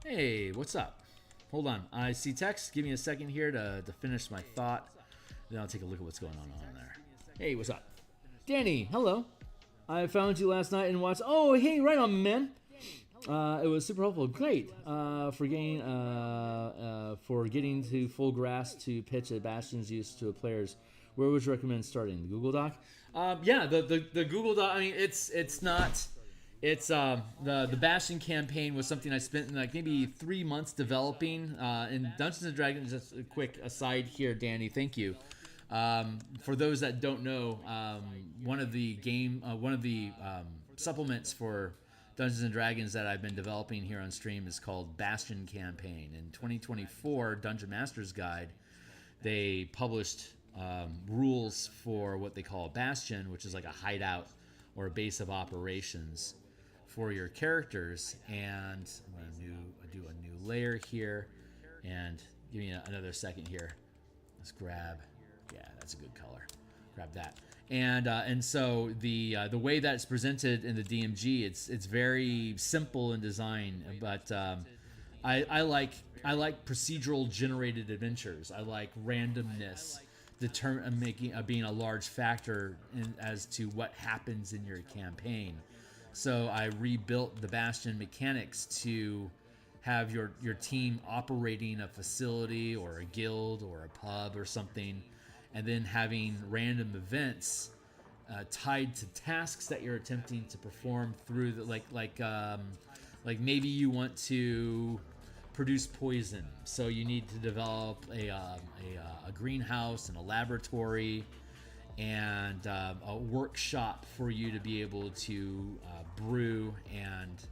A: Hey, what's up? Hold on. I see text. Give me a second here to finish my thought. Then I'll take a look at what's going on there. Hey, what's up? Danny, hello. I found you last night and watched. Oh, hey, right on, man. It was super helpful. Great for getting to full grasp to pitch a Bastion's use to a player's. Where would you recommend starting? The Google Doc? Yeah, the Google Doc. I mean, it's not. It's the Bastion campaign was something I spent like maybe 3 months developing. In Dungeons and Dragons, just a quick aside here, Danny. Thank you. For those that don't know, one of the supplements for Dungeons and Dragons that I've been developing here on stream is called Bastion Campaign. In 2024 Dungeon Master's Guide, they published rules for what they call a bastion, which is like a hideout or a base of operations for your characters. And I'm going to do a new layer here, and give me another second here. Let's grab, yeah, that's a good color. Grab that. And so the way that it's presented in the DMG, it's very simple in design, but I like procedural generated adventures. I like randomness, being a large factor as to what happens in your campaign. So I rebuilt the Bastion mechanics to have your team operating a facility or a guild or a pub or something, and then having random events tied to tasks that you're attempting to perform through the like maybe you want to produce poison, so you need to develop a greenhouse and a laboratory and a workshop for you to be able to brew and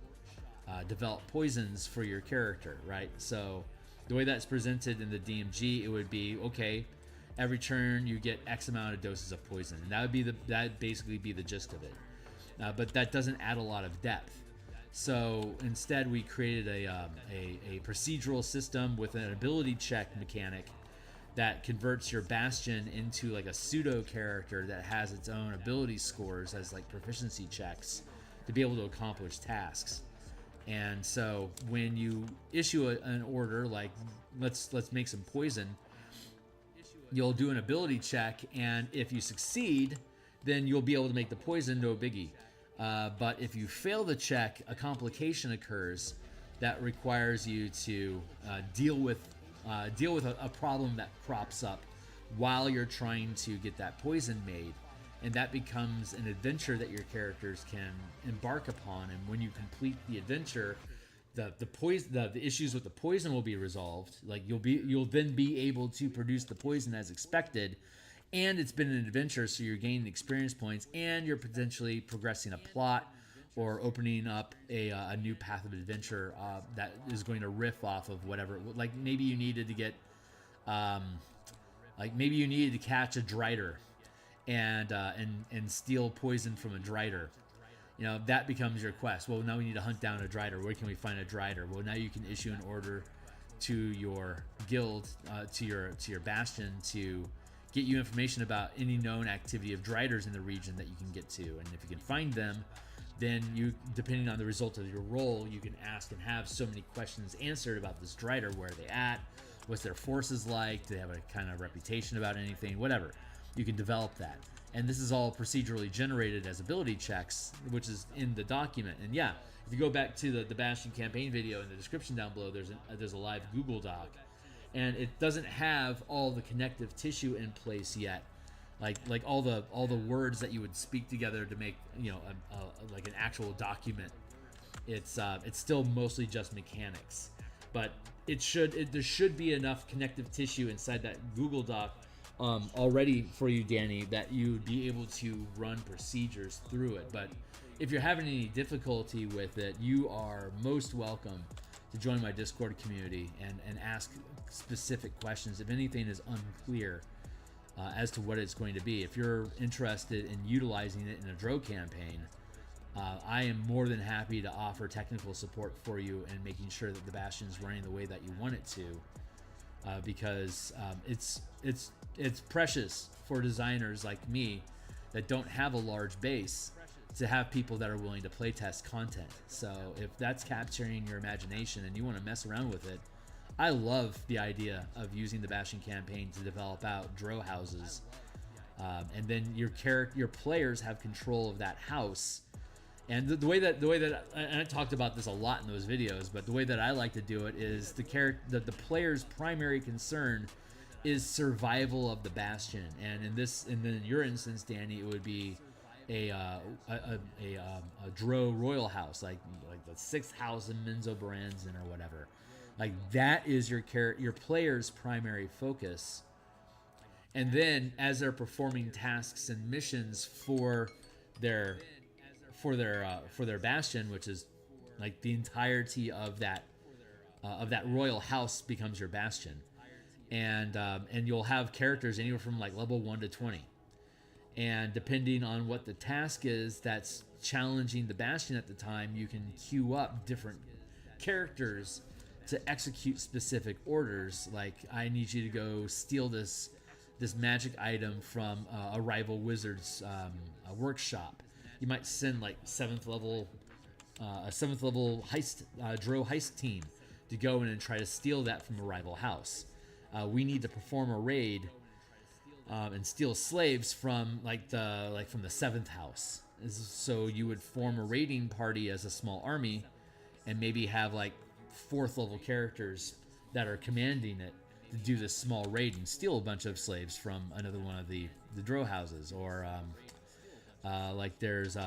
A: develop poisons for your character, right? So the way that's presented in the DMG, it would be, okay, every turn you get X amount of doses of poison, and that'd basically be the gist of it. But that doesn't add a lot of depth. So instead, we created a procedural system with an ability check mechanic that converts your Bastion into like a pseudo character that has its own ability scores as like proficiency checks to be able to accomplish tasks. And so when you issue an order like let's make some poison, you'll do an ability check, and if you succeed, then you'll be able to make the poison, no biggie. But if you fail the check, a complication occurs that requires you to deal with a problem that crops up while you're trying to get that poison made, and that becomes an adventure that your characters can embark upon. And when you complete the adventure, the issues with the poison will be resolved. Like you'll then be able to produce the poison as expected, and it's been an adventure, so you're gaining experience points, and you're potentially progressing a plot or opening up a new path of adventure that is going to riff off of whatever. Like maybe you needed to get, maybe you needed to catch a drider, and steal poison from a drider. You know, that becomes your quest. Well, now we need to hunt down a drider. Where can we find a drider? Well, now you can issue an order to your guild, to your bastion, to get you information about any known activity of driders in the region that you can get to. And if you can find them, then you, depending on the result of your role, you can ask and have so many questions answered about this drider. Where are they at? What's their forces like? Do they have a kind of reputation about anything? Whatever. You can develop that. And this is all procedurally generated as ability checks, which is in the document. And yeah, if you go back to the Bastion campaign video in the description down below, there's a live Google Doc, and it doesn't have all the connective tissue in place yet, like all the words that you would speak together to make, you know, like an actual document. It's still mostly just mechanics, but there should be enough connective tissue inside that Google Doc already for you, Danny, that you would be able to run procedures through it. But if you're having any difficulty with it, you are most welcome to join my Discord community and ask specific questions if anything is unclear as to what it's going to be. If you're interested in utilizing it in a Dro campaign, I am more than happy to offer technical support for you and making sure that the Bastion is running the way that you want it to, because it's precious for designers like me that don't have a large base to have people that are willing to playtest content. So if that's capturing your imagination and you want to mess around with it, I love the idea of using the Bastion campaign to develop out Drow houses, and then your players have control of that house. And the way that and I talked about this a lot in those videos, but the way that I like to do it is the player's primary concern is survival of the Bastion. And in your instance, Danny, it would be a Drow royal house, like the 6th house in Minzo Baranzan or whatever. Like that is your player's primary focus. And then as they're performing tasks and missions for their Bastion, which is like the entirety of that royal house becomes your Bastion. And you'll have characters anywhere from like level 1 to 20. And depending on what the task is that's challenging the Bastion at the time, you can queue up different characters to execute specific orders. Like, I need you to go steal this magic item from a rival wizard's workshop. You might send like a 7th level heist Drow heist team to go in and try to steal that from a rival house. We need to perform a raid and steal slaves from from the 7th house. So you would form a raiding party as a small army, and maybe have like 4th level characters that are commanding it to do this small raid and steal a bunch of slaves from another one of the Drow houses. Or like there's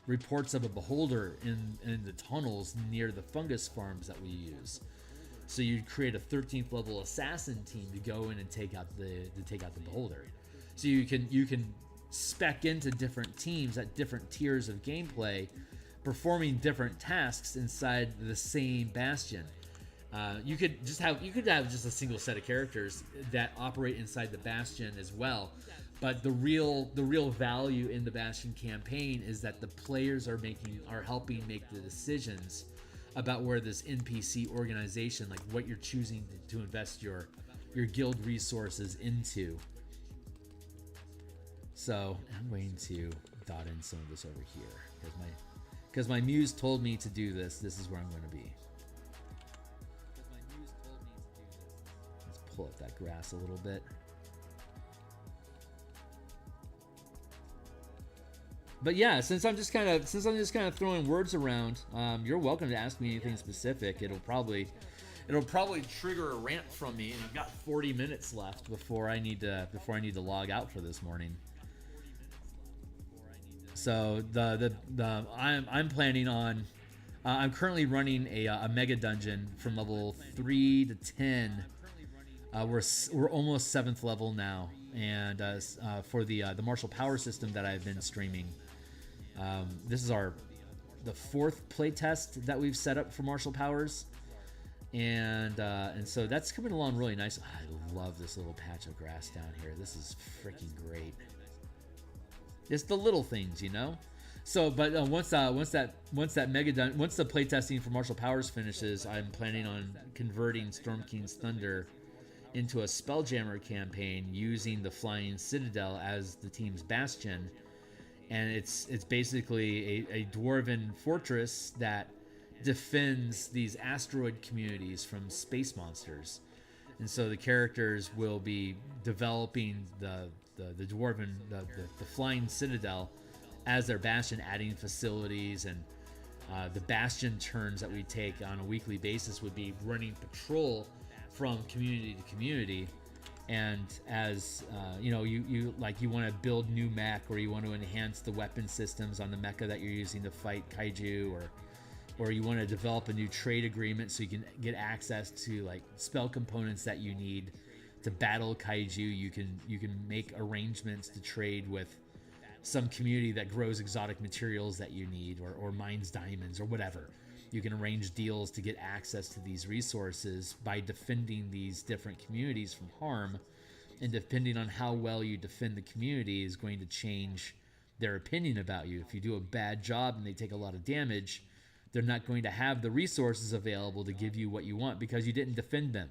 A: reports of a beholder in the tunnels near the fungus farms that we use. So you'd create a 13th level assassin team to go in and take out the beholder. So you can spec into different teams at different tiers of gameplay, performing different tasks inside the same Bastion. You could have just a single set of characters that operate inside the Bastion as well. But the real value in the Bastion campaign is that the players are helping make the decisions about where this NPC organization, like what you're choosing to invest your guild resources into. So I'm going to dot in some of this over here because my muse told me to do this. This is where I'm going to be. Let's pull up that grass a little bit. But yeah, since I'm just kind of throwing words around, you're welcome to ask me anything specific. It'll probably trigger a rant from me, and I've got 40 minutes left before I need to log out for this morning. So I'm planning on I'm currently running a mega dungeon from level 3 to 10. We're almost 7th level now, and for the martial power system that I've been streaming. This is the 4th playtest that we've set up for martial powers, and so that's coming along really nice. I love this little patch of grass down here. This is freaking great. It's the little things, you know. So, but once the playtesting for martial powers finishes, I'm planning on converting Storm King's Thunder into a Spelljammer campaign using the Flying Citadel as the team's Bastion. And it's basically a dwarven fortress that defends these asteroid communities from space monsters. And so the characters will be developing the Flying Citadel as their Bastion, adding facilities, and the Bastion turns that we take on a weekly basis would be running patrol from community to community. And as you want to build new mech, or you want to enhance the weapon systems on the mecha that you're using to fight kaiju, or you want to develop a new trade agreement so you can get access to like spell components that you need to battle kaiju, you can make arrangements to trade with some community that grows exotic materials that you need, or mines diamonds or whatever. You can arrange deals to get access to these resources by defending these different communities from harm, and depending on how well you defend the community is going to change their opinion about you. If you do a bad job and they take a lot of damage, they're not going to have the resources available to give you what you want because you didn't defend them.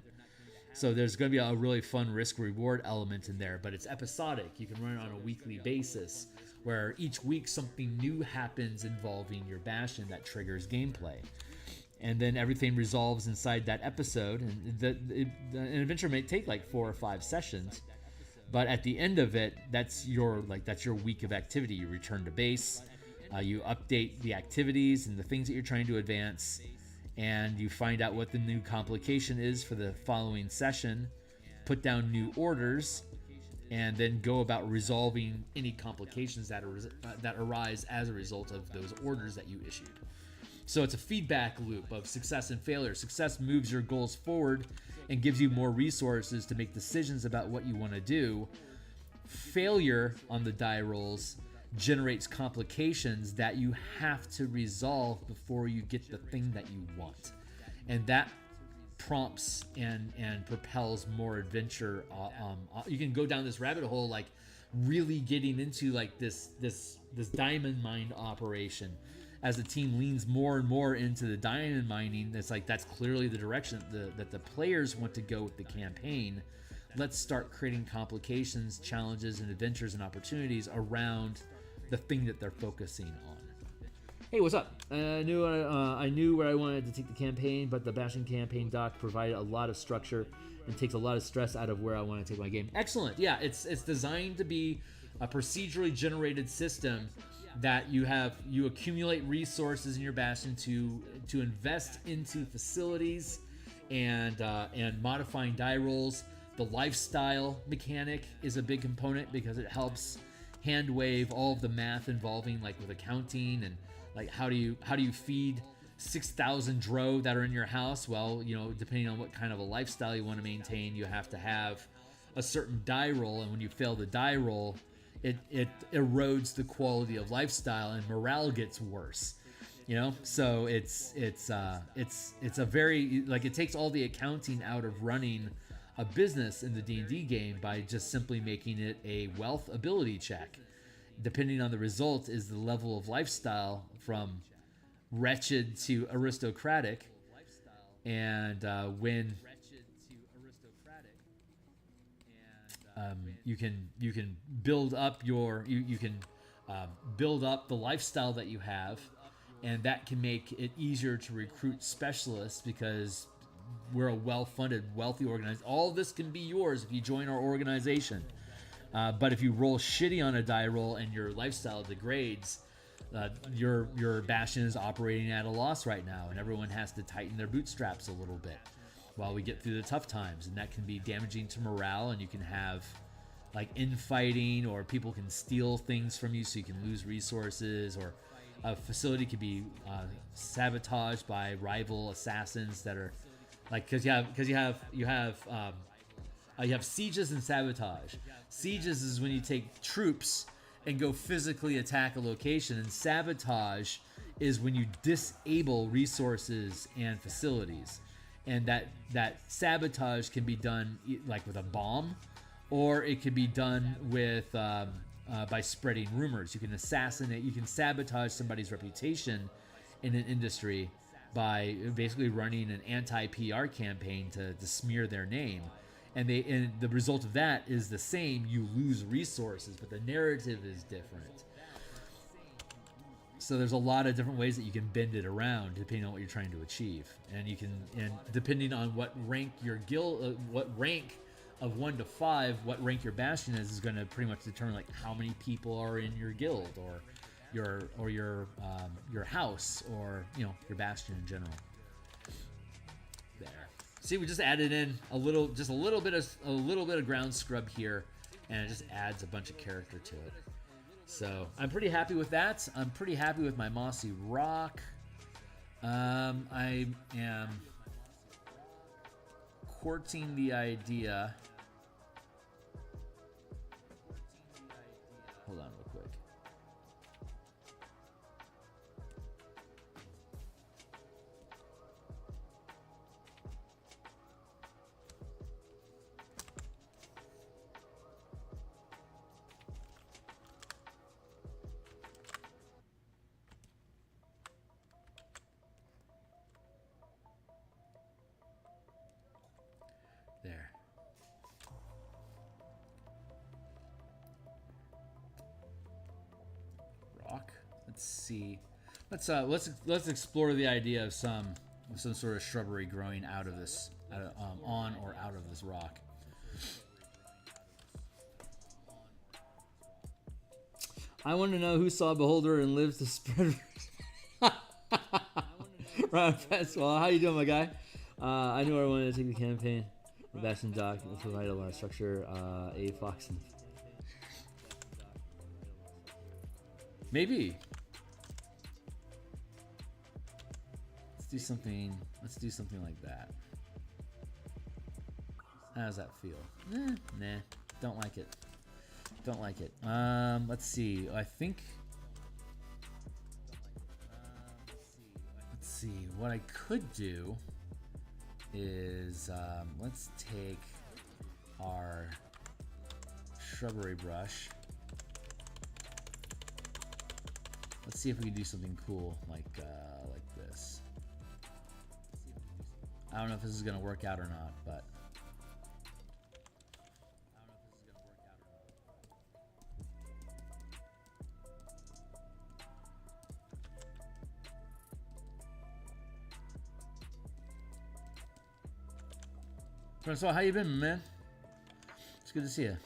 A: So there's going to be a really fun risk-reward element in there, but it's episodic. You can run it on a weekly basis, where each week something new happens involving your Bastion that triggers gameplay. And then everything resolves inside that episode. And an adventure may take like 4 or 5 sessions, but at the end of it, that's your week of activity. You return to base, you update the activities and the things that you're trying to advance, and you find out what the new complication is for the following session, put down new orders, and then go about resolving any complications that arise as a result of those orders that you issued. So it's a feedback loop of success and failure. Success moves your goals forward and gives you more resources to make decisions about what you want to do. Failure on the die rolls generates complications that you have to resolve before you get the thing that you want. And that prompts and propels more adventure. You can go down this rabbit hole, like really getting into like this diamond mine operation. As the team leans more and more into the diamond mining, that's clearly the direction that the players want to go with the campaign. Let's start creating complications, challenges, and adventures and opportunities around the thing that they're focusing on. Hey, what's up? I knew where I wanted to take the campaign, but the Bastion campaign doc provided a lot of structure and takes a lot of stress out of where I want to take my game. Excellent. Yeah, it's designed to be a procedurally generated system that you accumulate resources in your Bastion to invest into facilities and modifying die rolls. The lifestyle mechanic is a big component because it helps hand wave all of the math involving, like with accounting and like how do you feed 6,000 drow that are in your house. Well, depending on what kind of a lifestyle you want to maintain, you have to have a certain die roll, and when you fail the die roll, it erodes the quality of lifestyle and morale gets worse. So it's a very, like, it takes all the accounting out of running a business in the D&D game by just simply making it a wealth ability check. Depending on the result is the level of lifestyle from wretched to aristocratic, and when you can build up build up the lifestyle that you have, and that can make it easier to recruit specialists because we're a well-funded, wealthy organization. All of this can be yours if you join our organization. But if you roll shitty on a die roll and your lifestyle degrades, your Bastion is operating at a loss right now, and everyone has to tighten their bootstraps a little bit while we get through the tough times, and that can be damaging to morale, and you can have like infighting, or people can steal things from you so you can lose resources, or a facility could be sabotaged by rival assassins that are like, because you have sieges and sabotage. Sieges is when you take troops and go physically attack a location, and sabotage is when you disable resources and facilities. And that sabotage can be done like with a bomb, or it can be done with by spreading rumors. You can sabotage somebody's reputation in an industry by basically running an anti-PR campaign to smear their name. And the result of that is the same. You lose resources, but the narrative is different. So there's a lot of different ways that you can bend it around depending on what you're trying to achieve, and depending on what rank your guild, what rank of 1 to 5, what rank your Bastion is going to pretty much determine like how many people are in your guild, or your house, or your Bastion in general. There. See, we just added in a little bit of ground scrub here, and it just adds a bunch of character to it. So I'm pretty happy with that. I'm pretty happy with my mossy rock. I am courting the idea. Hold on real quick. There. see. Let's explore the idea of some sort of shrubbery growing out of this, on or out of this rock. I want to know who saw Beholder and lives to spread. Right, well, how you doing, my guy? I knew I wanted to take the campaign. The Bastion Dock to provide a lot of structure. A Fox. Maybe. Let's do something. Let's do something like that. How does that feel? Nah, don't like it. Don't like it. Let's see. I think. Let's see. What I could do is let's take our shrubbery brush. Let's see if we can do something cool like this. I don't know if this is gonna work out or not, but. So how you been, man? It's good to see you.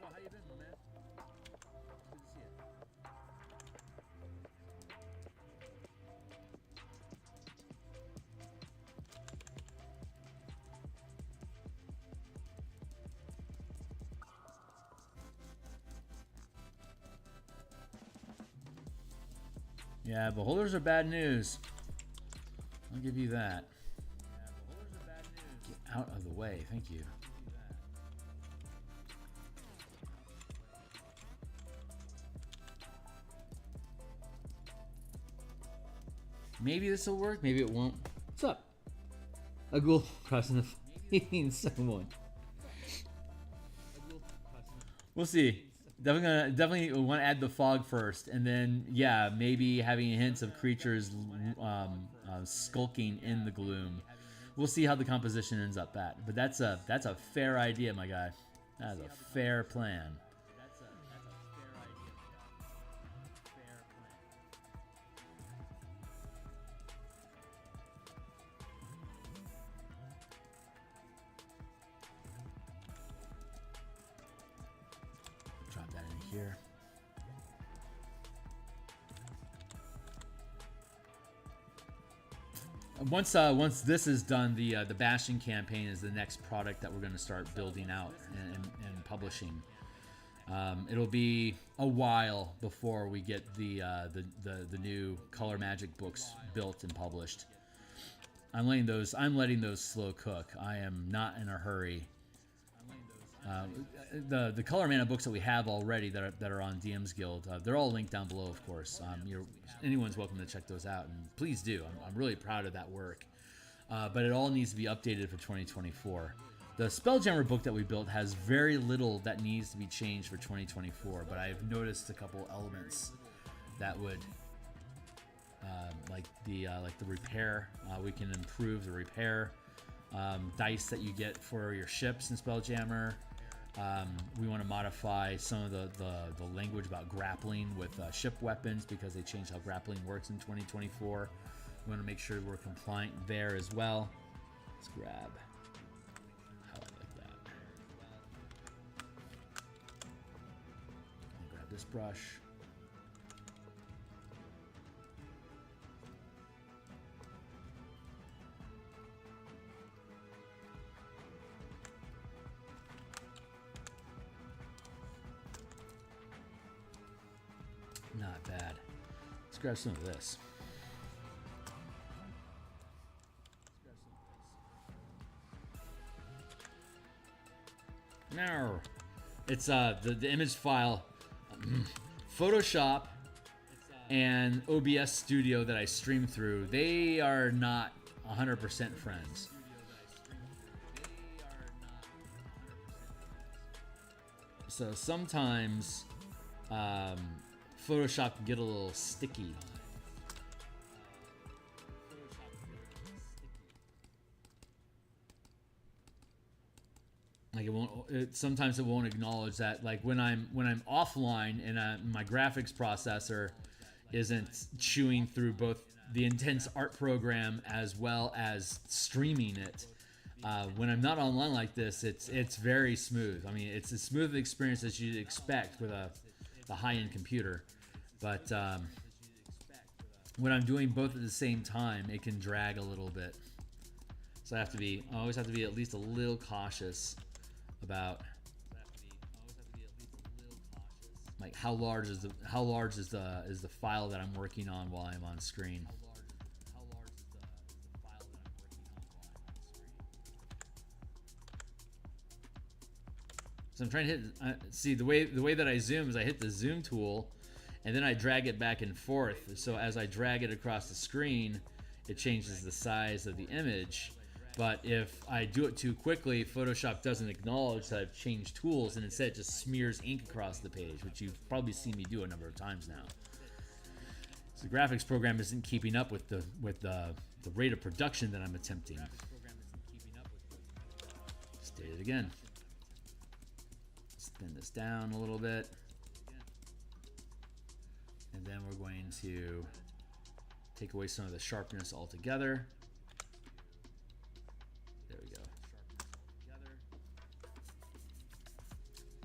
A: So how you been, man? It's good to see you. Yeah, beholders are bad news. I'll give you that. Out of the way, thank you. Maybe this will work, maybe it won't. What's up? A ghoul crossing the someone. We'll see. Definitely want to add the fog first, and then yeah, maybe having hints of creatures skulking in the gloom. We'll see how the composition ends up at, but that's a fair idea, my guy. That is a fair plan. Drop that in here. Once this is done, the Bastion campaign is the next product that we're going to start building out and publishing. It'll be a while before we get the new Color Magic books built and published. I'm letting those slow cook. I am not in a hurry. The Color Mana books that we have already that are on DMsGuild, they're all linked down below, of course. Anyone's welcome to check those out, and please do. I'm really proud of that work. But it all needs to be updated for 2024. The Spelljammer book that we built has very little that needs to be changed for 2024, but I've noticed a couple elements that would, like the repair. We can improve the repair dice that you get for your ships in Spelljammer. We want to modify some of the language about grappling with ship weapons because they changed how grappling works in 2024. We want to make sure we're compliant there as well. Let's grab how I like that. I'll grab this brush. Not bad. Let's grab some of this. No, it's the image file, Photoshop and OBS Studio that I stream through. They are not 100% friends. So sometimes Photoshop can get a little sticky. Like sometimes it won't acknowledge that. Like when I'm offline and my graphics processor isn't chewing through both the intense art program as well as streaming it. When I'm not online like this, it's very smooth. I mean, it's as smooth an experience as you'd expect with a high-end computer. But when I'm doing both at the same time, it can drag a little bit. So I always have to be at least a little cautious about like how large is the file that I'm working on while I'm on screen. So I'm trying to hit. See, the way that I zoom is I hit the zoom tool, and then I drag it back and forth. So as I drag it across the screen, it changes the size of the image. But if I do it too quickly, Photoshop doesn't acknowledge that I've changed tools, and instead it just smears ink across the page, which you've probably seen me do a number of times now. So the graphics program isn't keeping up with the rate of production that I'm attempting. State it again. Spin this down a little bit, and then we're going to take away some of the sharpness altogether. There we go.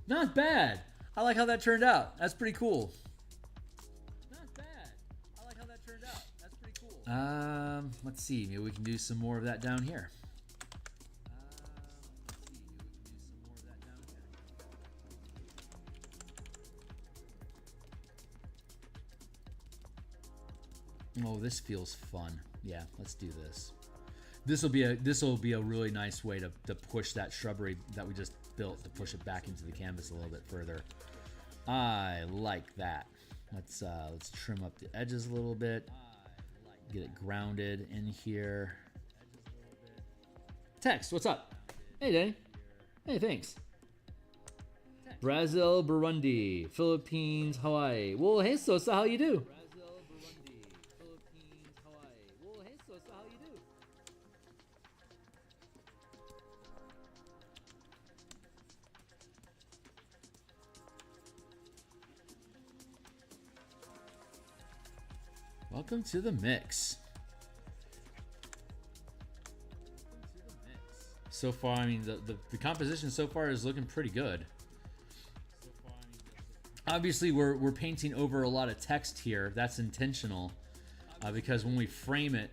A: Not bad. I like how that turned out. That's pretty cool. Not bad. I like how that turned out. That's pretty cool. Let's see. Maybe we can do some more of that down here. Oh, this feels fun. Yeah, let's do this. This will be a really nice way to push that shrubbery that we just built, to push it back into the canvas a little bit further. I like that. Let's trim up the edges a little bit. Get it grounded in here. Text, what's up? Hey, Danny. Hey, thanks. Brazil, Burundi, Philippines, Hawaii. Well, hey, Sosa, how you do? Welcome to the mix. So far, I mean, the composition so far is looking pretty good. Obviously, we're painting over a lot of text here. That's intentional, because when we frame it,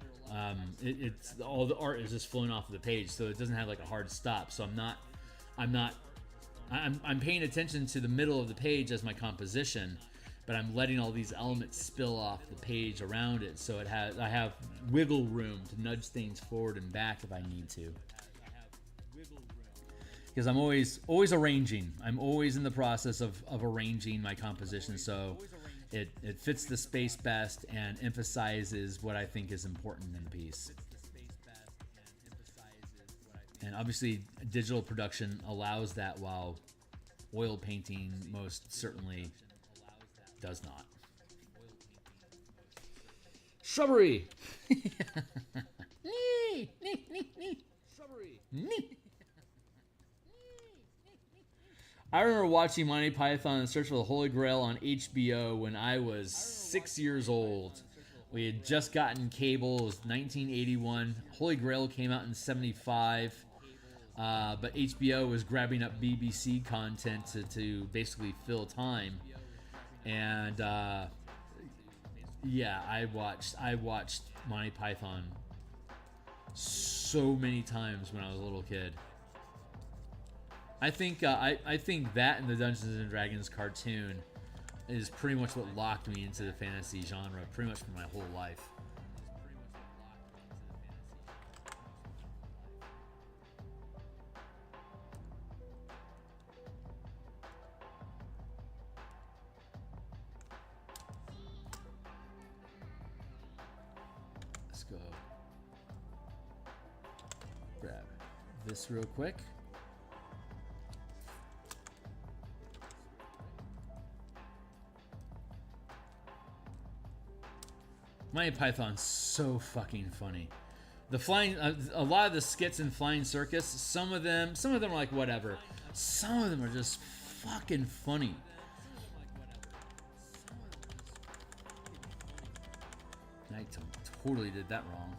A: it's all the art is just flowing off of the page, so it doesn't have like a hard stop. So I'm paying attention to the middle of the page as my composition, but I'm letting all these elements spill off the page around it, so I have wiggle room to nudge things forward and back if I need to. Because I'm always arranging. I'm always in the process of arranging my composition, so it fits the space best and emphasizes what I think is important in the piece. And obviously, digital production allows that, while oil painting most certainly does not. Shrubbery. Shrubbery. I remember watching Monty Python and Search for the Holy Grail on HBO when I was 6 years old. We had just gotten cable. It was 1981. Holy Grail came out in 75. But HBO was grabbing up BBC content to basically fill time. And yeah, I watched Monty Python so many times when I was a little kid. I think that and the Dungeons and Dragons cartoon is pretty much what locked me into the fantasy genre pretty much for my whole life. Let's go grab this real quick. Monty Python's so fucking funny. The flying, a lot of the skits in Flying Circus, some of them are like whatever. Some of them are just fucking funny. I totally did that wrong.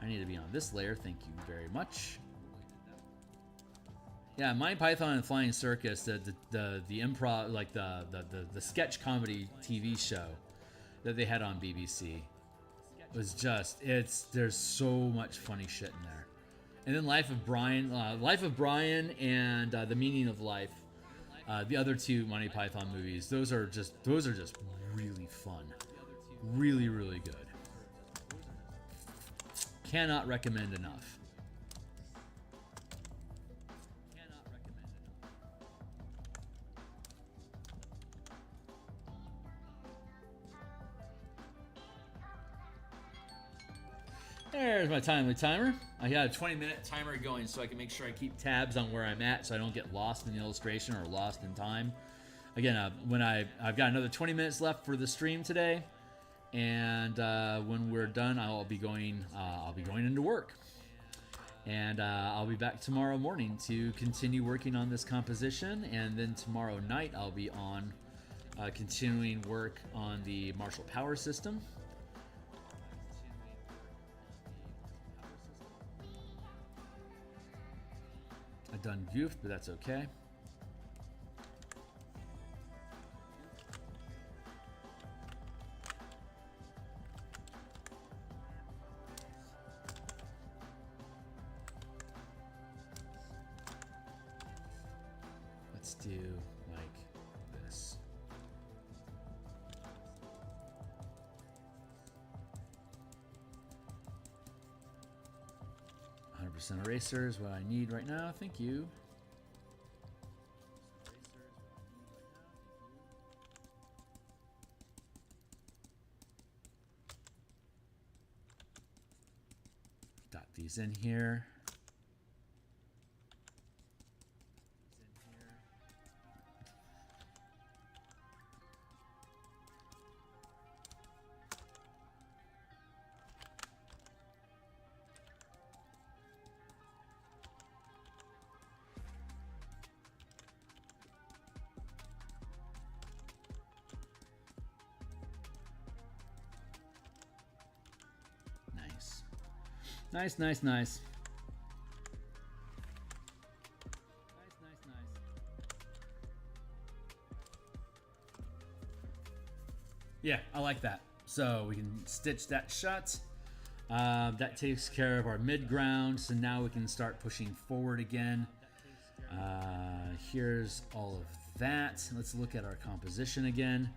A: I need to be on this layer. Thank you very much. Yeah, Monty Python and Flying Circus, the improv, like the sketch comedy TV show that they had on BBC was just, there's so much funny shit in there. And then Life of Brian and The Meaning of Life, the other two Monty Python movies, those are just really fun, really good. Cannot recommend enough. There's my timely timer. I got a 20-minute timer going so I can make sure I keep tabs on where I'm at so I don't get lost in the illustration or lost in time. Again, when I've got another 20 minutes left for the stream today, and when we're done, I'll be going into work, and I'll be back tomorrow morning to continue working on this composition, and then tomorrow night I'll be on continuing work on the Martial Power System. I done goofed, but that's okay. Let's do like this. 100% eraser is what I need right now. Thank you. Dot these in here. Nice. Nice. Yeah, I like that. So we can stitch that shut. That takes care of our mid ground. So now we can start pushing forward again. Here's all of that. Let's look at our composition again.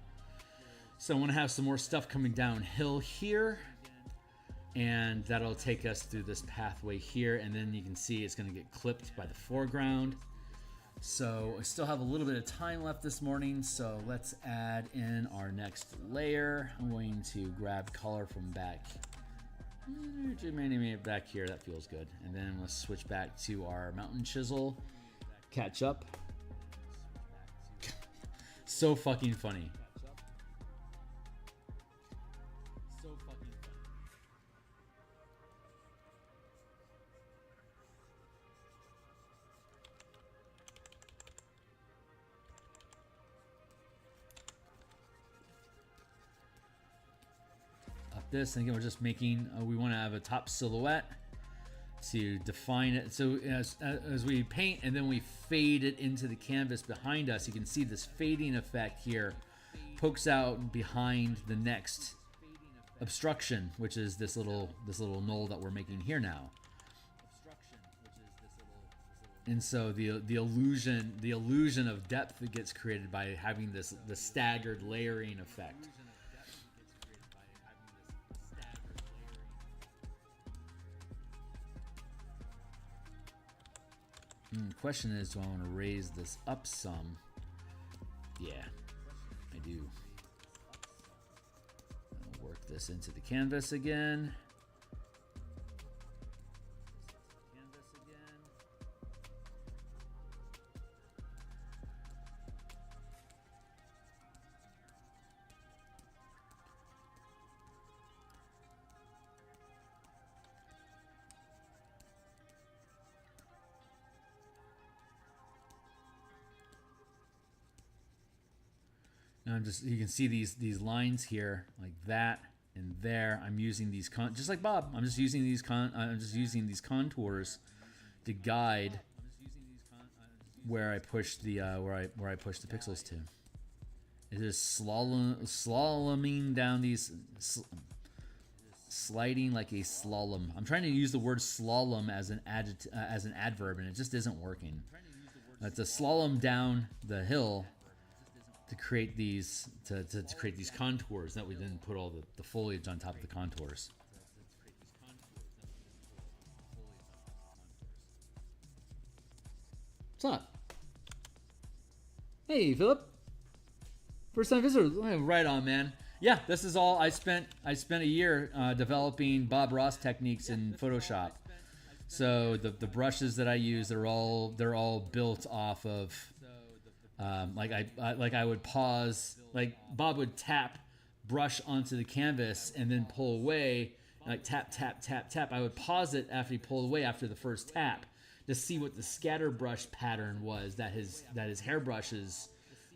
A: So I want to have some more stuff coming downhill here. And that'll take us through this pathway here, and then you can see it's going to get clipped by the foreground. So I still have a little bit of time left this morning, so let's add in our next layer. I'm going to grab color from back here. That feels good. And then let's switch back to our mountain chisel. Catch up. So fucking funny. This, and again, we're just making, we want to have a top silhouette to define it. So as we paint and then we fade it into the canvas behind us, you can see this fading effect here pokes out behind the next obstruction, which is this little knoll that we're making here now. And so the illusion of depth that gets created by having the staggered layering effect. Question is, do I want to raise this up some? Yeah, I do. I'll work this into the canvas again. Now you can see these lines here like that. And there, I'm using these just like Bob. I'm just using these contours to guide where I push the where I push the pixels to. It is slaloming down these, sliding like a slalom. I'm trying to use the word slalom as an adverb, and it just isn't working. It's a slalom down the hill to create these create these contours. That we then put all the foliage on top of the contours. What's up? Hey, Philip. First time visitor. Right on, man. Yeah, this is all I spent a year developing Bob Ross techniques in Photoshop. So the brushes that I use, they're all built off of like I would pause, like Bob would tap brush onto the canvas and then pull away, like tap tap tap tap. I would pause it after he pulled away after the first tap to see what the scatter brush pattern was that his hairbrushes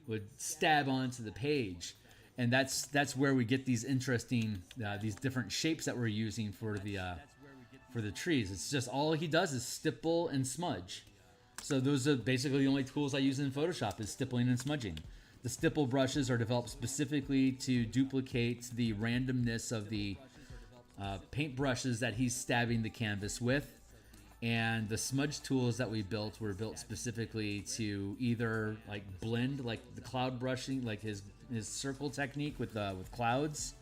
A: would stab onto the page. And that's where we get these interesting these different shapes that we're using for the trees. It's just all he does is stipple and smudge. So those are basically the only tools I use in Photoshop is stippling and smudging. The stipple brushes are developed specifically to duplicate the randomness of the paint brushes that he's stabbing the canvas with. And the smudge tools that we built were built specifically to either like blend, like the cloud brushing, like his circle technique with clouds,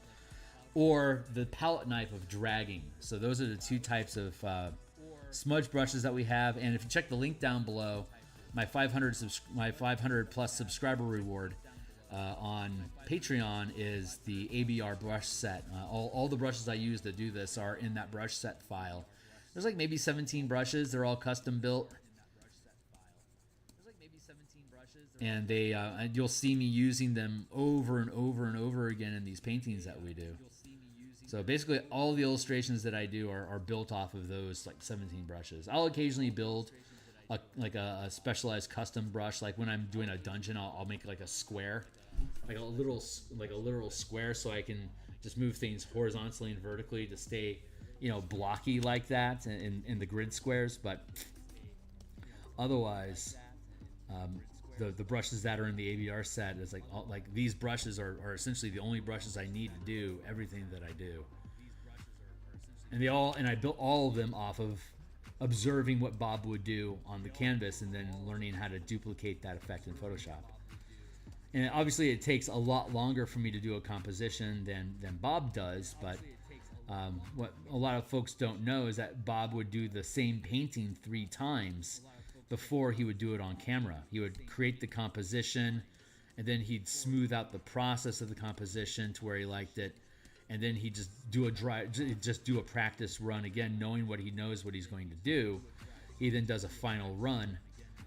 A: or the palette knife of dragging. So those are the two types of smudge brushes that we have. And if you check the link down below, my 500 plus subscriber reward on Patreon is the ABR brush set. All the brushes I use to do this are in that brush set file. There's like maybe 17 brushes. They're all custom built. And you'll see me using them over and over and over again in these paintings that we do. So basically all the illustrations that I do are built off of those like 17 brushes. I'll occasionally build a specialized custom brush. Like when I'm doing a dungeon, I'll make like a square, like a literal square, so I can just move things horizontally and vertically to stay, blocky like that in the grid squares. But otherwise, the brushes that are in the ABR set is like these brushes are essentially the only brushes I need to do everything that I do. And I built all of them off of observing what Bob would do on the canvas and then learning how to duplicate that effect in Photoshop. And obviously it takes a lot longer for me to do a composition than Bob does, but what a lot of folks don't know is that Bob would do the same painting 3 times before he would do it on camera. He would create the composition, and then he'd smooth out the process of the composition to where he liked it, and then he'd just do a practice run again, knowing what he knows what he's going to do. He then does a final run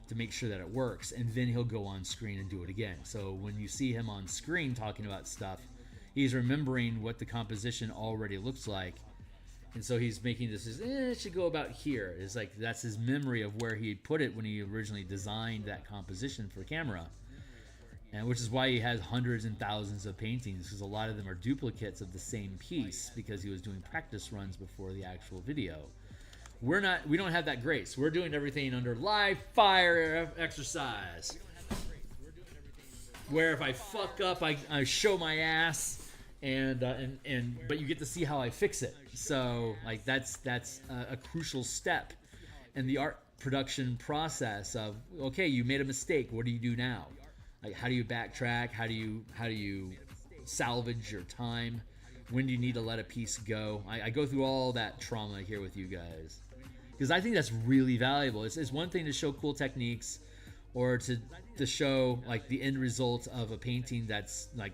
A: to make sure that it works, and then he'll go on screen and do it again. So when you see him on screen talking about stuff, he's remembering what the composition already looks like. And so he's making this it should go about here. It's like that's his memory of where he put it when he originally designed that composition for camera. And which is why he has hundreds and thousands of paintings, because a lot of them are duplicates of the same piece because he was doing practice runs before the actual video. We don't have that grace. We're doing everything under live fire exercise. Where if I fuck up, I show my ass. But you get to see how I fix it. So like that's a crucial step in the art production process of, okay, you made a mistake. What do you do now? Like how do you backtrack? How do you salvage your time? When do you need to let a piece go? I go through all that trauma here with you guys because I think that's really valuable. It's one thing to show cool techniques or to show like the end result of a painting that's like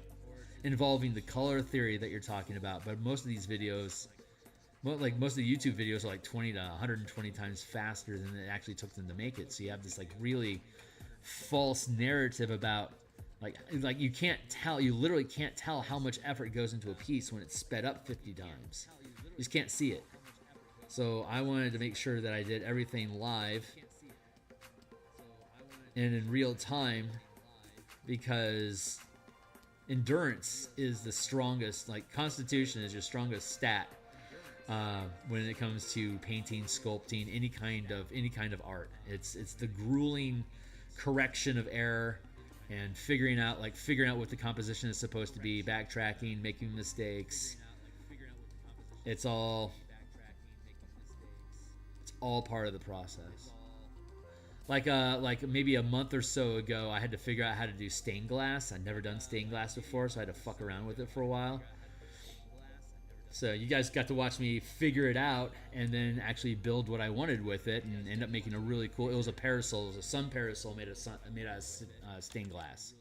A: involving the color theory that you're talking about, but most of these videos, most of the YouTube videos are like 20 to 120 times faster than it actually took them to make it. So you have this like really false narrative about like you can't tell, you literally can't tell how much effort goes into a piece when it's sped up 50 times. You just can't see it. So I wanted to make sure that I did everything live and in real time, because endurance is the strongest, like constitution is your strongest stat when it comes to painting, sculpting, any kind of art. It's the grueling correction of error and figuring out what the composition is supposed to be, backtracking, making mistakes. It's all part of the process. Like maybe a month or so ago, I had to figure out how to do stained glass. I'd never done stained glass before, so I had to fuck around with it for a while. So you guys got to watch me figure it out and then actually build what I wanted with it, and end up making a really cool. It was a parasol. It was a sun parasol made out of stained glass.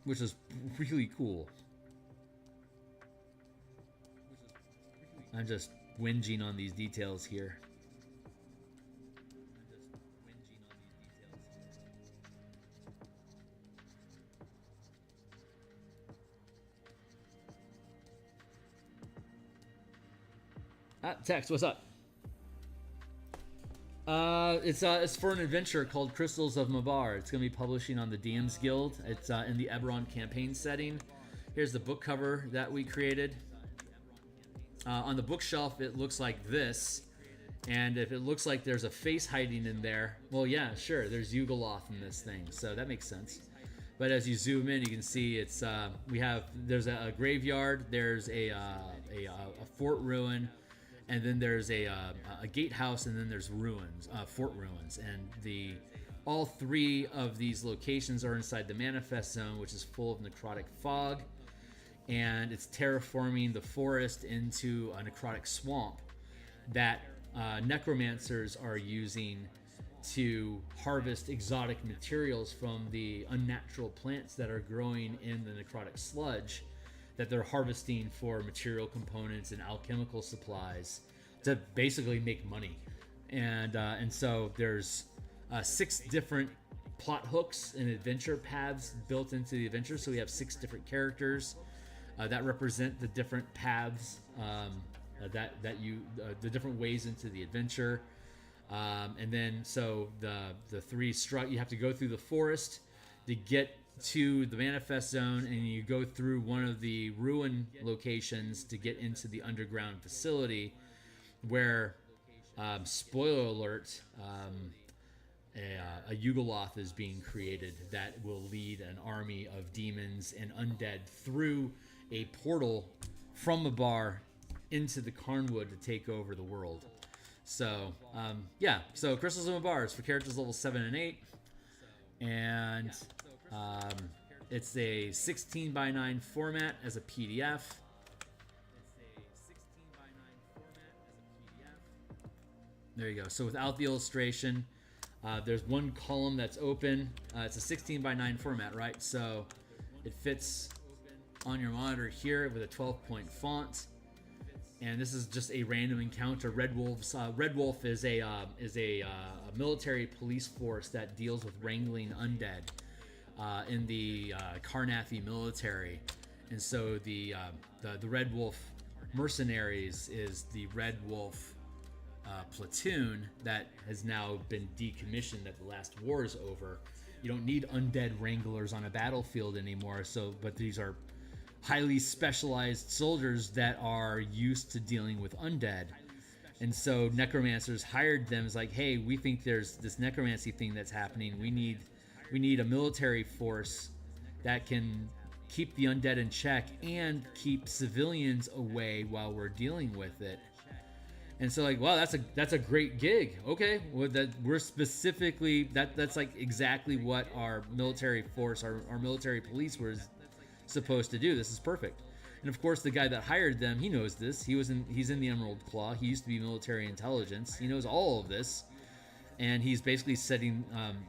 A: Which is really cool. I'm just whinging on these details here. Text, what's up? It's for an adventure called Crystals of Mabar. It's going to be publishing on the DMsGuild. It's in the Eberron campaign setting. Here's the book cover that we created. On the bookshelf, it looks like this. And if it looks like there's a face hiding in there, well, yeah, sure, there's Yugoloth in this thing, so that makes sense. But as you zoom in, you can see it's there's a graveyard, there's a fort ruin, and then there's a gatehouse, and then there's ruins, fort ruins, and all three of these locations are inside the manifest zone, which is full of necrotic fog, and it's terraforming the forest into a necrotic swamp that necromancers are using to harvest exotic materials from the unnatural plants that are growing in the necrotic sludge that they're harvesting for material components and alchemical supplies to basically make money. And so there's 6 different plot hooks and adventure paths built into the adventure. So we have 6 different characters that represent the different paths the different ways into the adventure. And then so the 3 you have to go through the forest to get to the manifest zone, and you go through one of the ruin locations to get into the underground facility where, spoiler alert, a Yugoloth is being created that will lead an army of demons and undead through a portal from a bar into the karrnwood to take over the world. So so Crystals of Mabar is for characters level 7 and 8, and it's a 16 by 9 format as a PDF. There you go. So without the illustration, there's one column that's open. It's a 16 by 9 format, right? So it fits on your monitor here with a 12-point font. And this is just a random encounter. Red Wolf is a military police force that deals with wrangling undead in the Karrnathi military, and so the Red Wolf mercenaries is the Red Wolf platoon that has now been decommissioned. That the last war is over. You don't need undead wranglers on a battlefield anymore. But these are highly specialized soldiers that are used to dealing with undead. And so necromancers hired them. It's like, hey, we think there's this necromancy thing that's happening. We need a military force that can keep the undead in check and keep civilians away while we're dealing with it. And so like, wow, that's a great gig. Okay, well, we're specifically that's like exactly what our military force, our military police was supposed to do. This is perfect. And of course, the guy that hired them, he knows this. He's in the Emerald Claw. He used to be military intelligence. He knows all of this, and he's basically setting.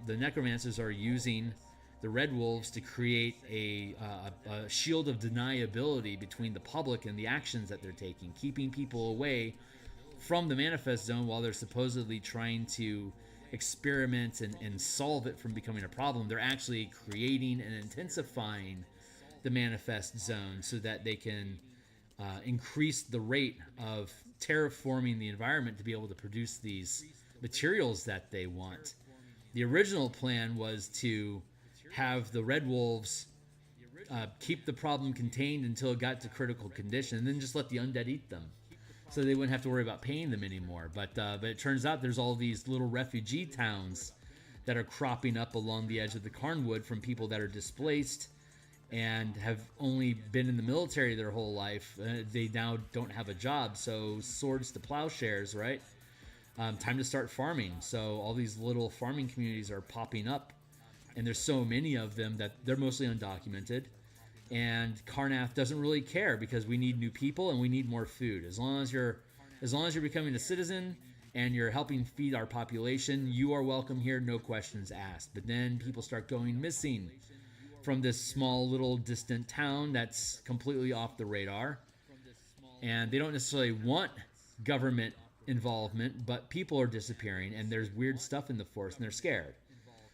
A: The necromancers are using the Red Wolves to create a shield of deniability between the public and the actions that they're taking, keeping people away from the manifest zone while they're supposedly trying to experiment and solve it from becoming a problem. They're actually creating and intensifying the manifest zone so that they can increase the rate of terraforming the environment to be able to produce these materials that they want. The original plan was to have the Red Wolves keep the problem contained until it got to critical condition, and then just let the undead eat them, so they wouldn't have to worry about paying them anymore. But it turns out there's all these little refugee towns that are cropping up along the edge of the Karrnwood from people that are displaced and have only been in the military their whole life. They now don't have a job, so swords to plowshares, right? Time to start farming. So all these little farming communities are popping up, and there's so many of them that they're mostly undocumented. And Karrnath doesn't really care, because we need new people and we need more food. As long as you're becoming a citizen and you're helping feed our population, you are welcome here, no questions asked. But then people start going missing from this small little distant town that's completely off the radar, and they don't necessarily want government involvement, but people are disappearing and there's weird stuff in the forest and they're scared.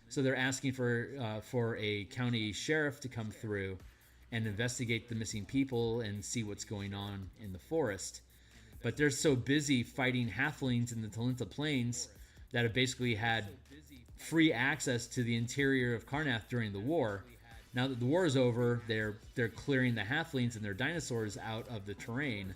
A: So they're asking for a county sheriff to come through and investigate the missing people and see what's going on in the forest. But they're so busy fighting halflings in the Talenta Plains that have basically had free access to the interior of Karrnath during the war. Now that the war is over, they're clearing the halflings and their dinosaurs out of the terrain.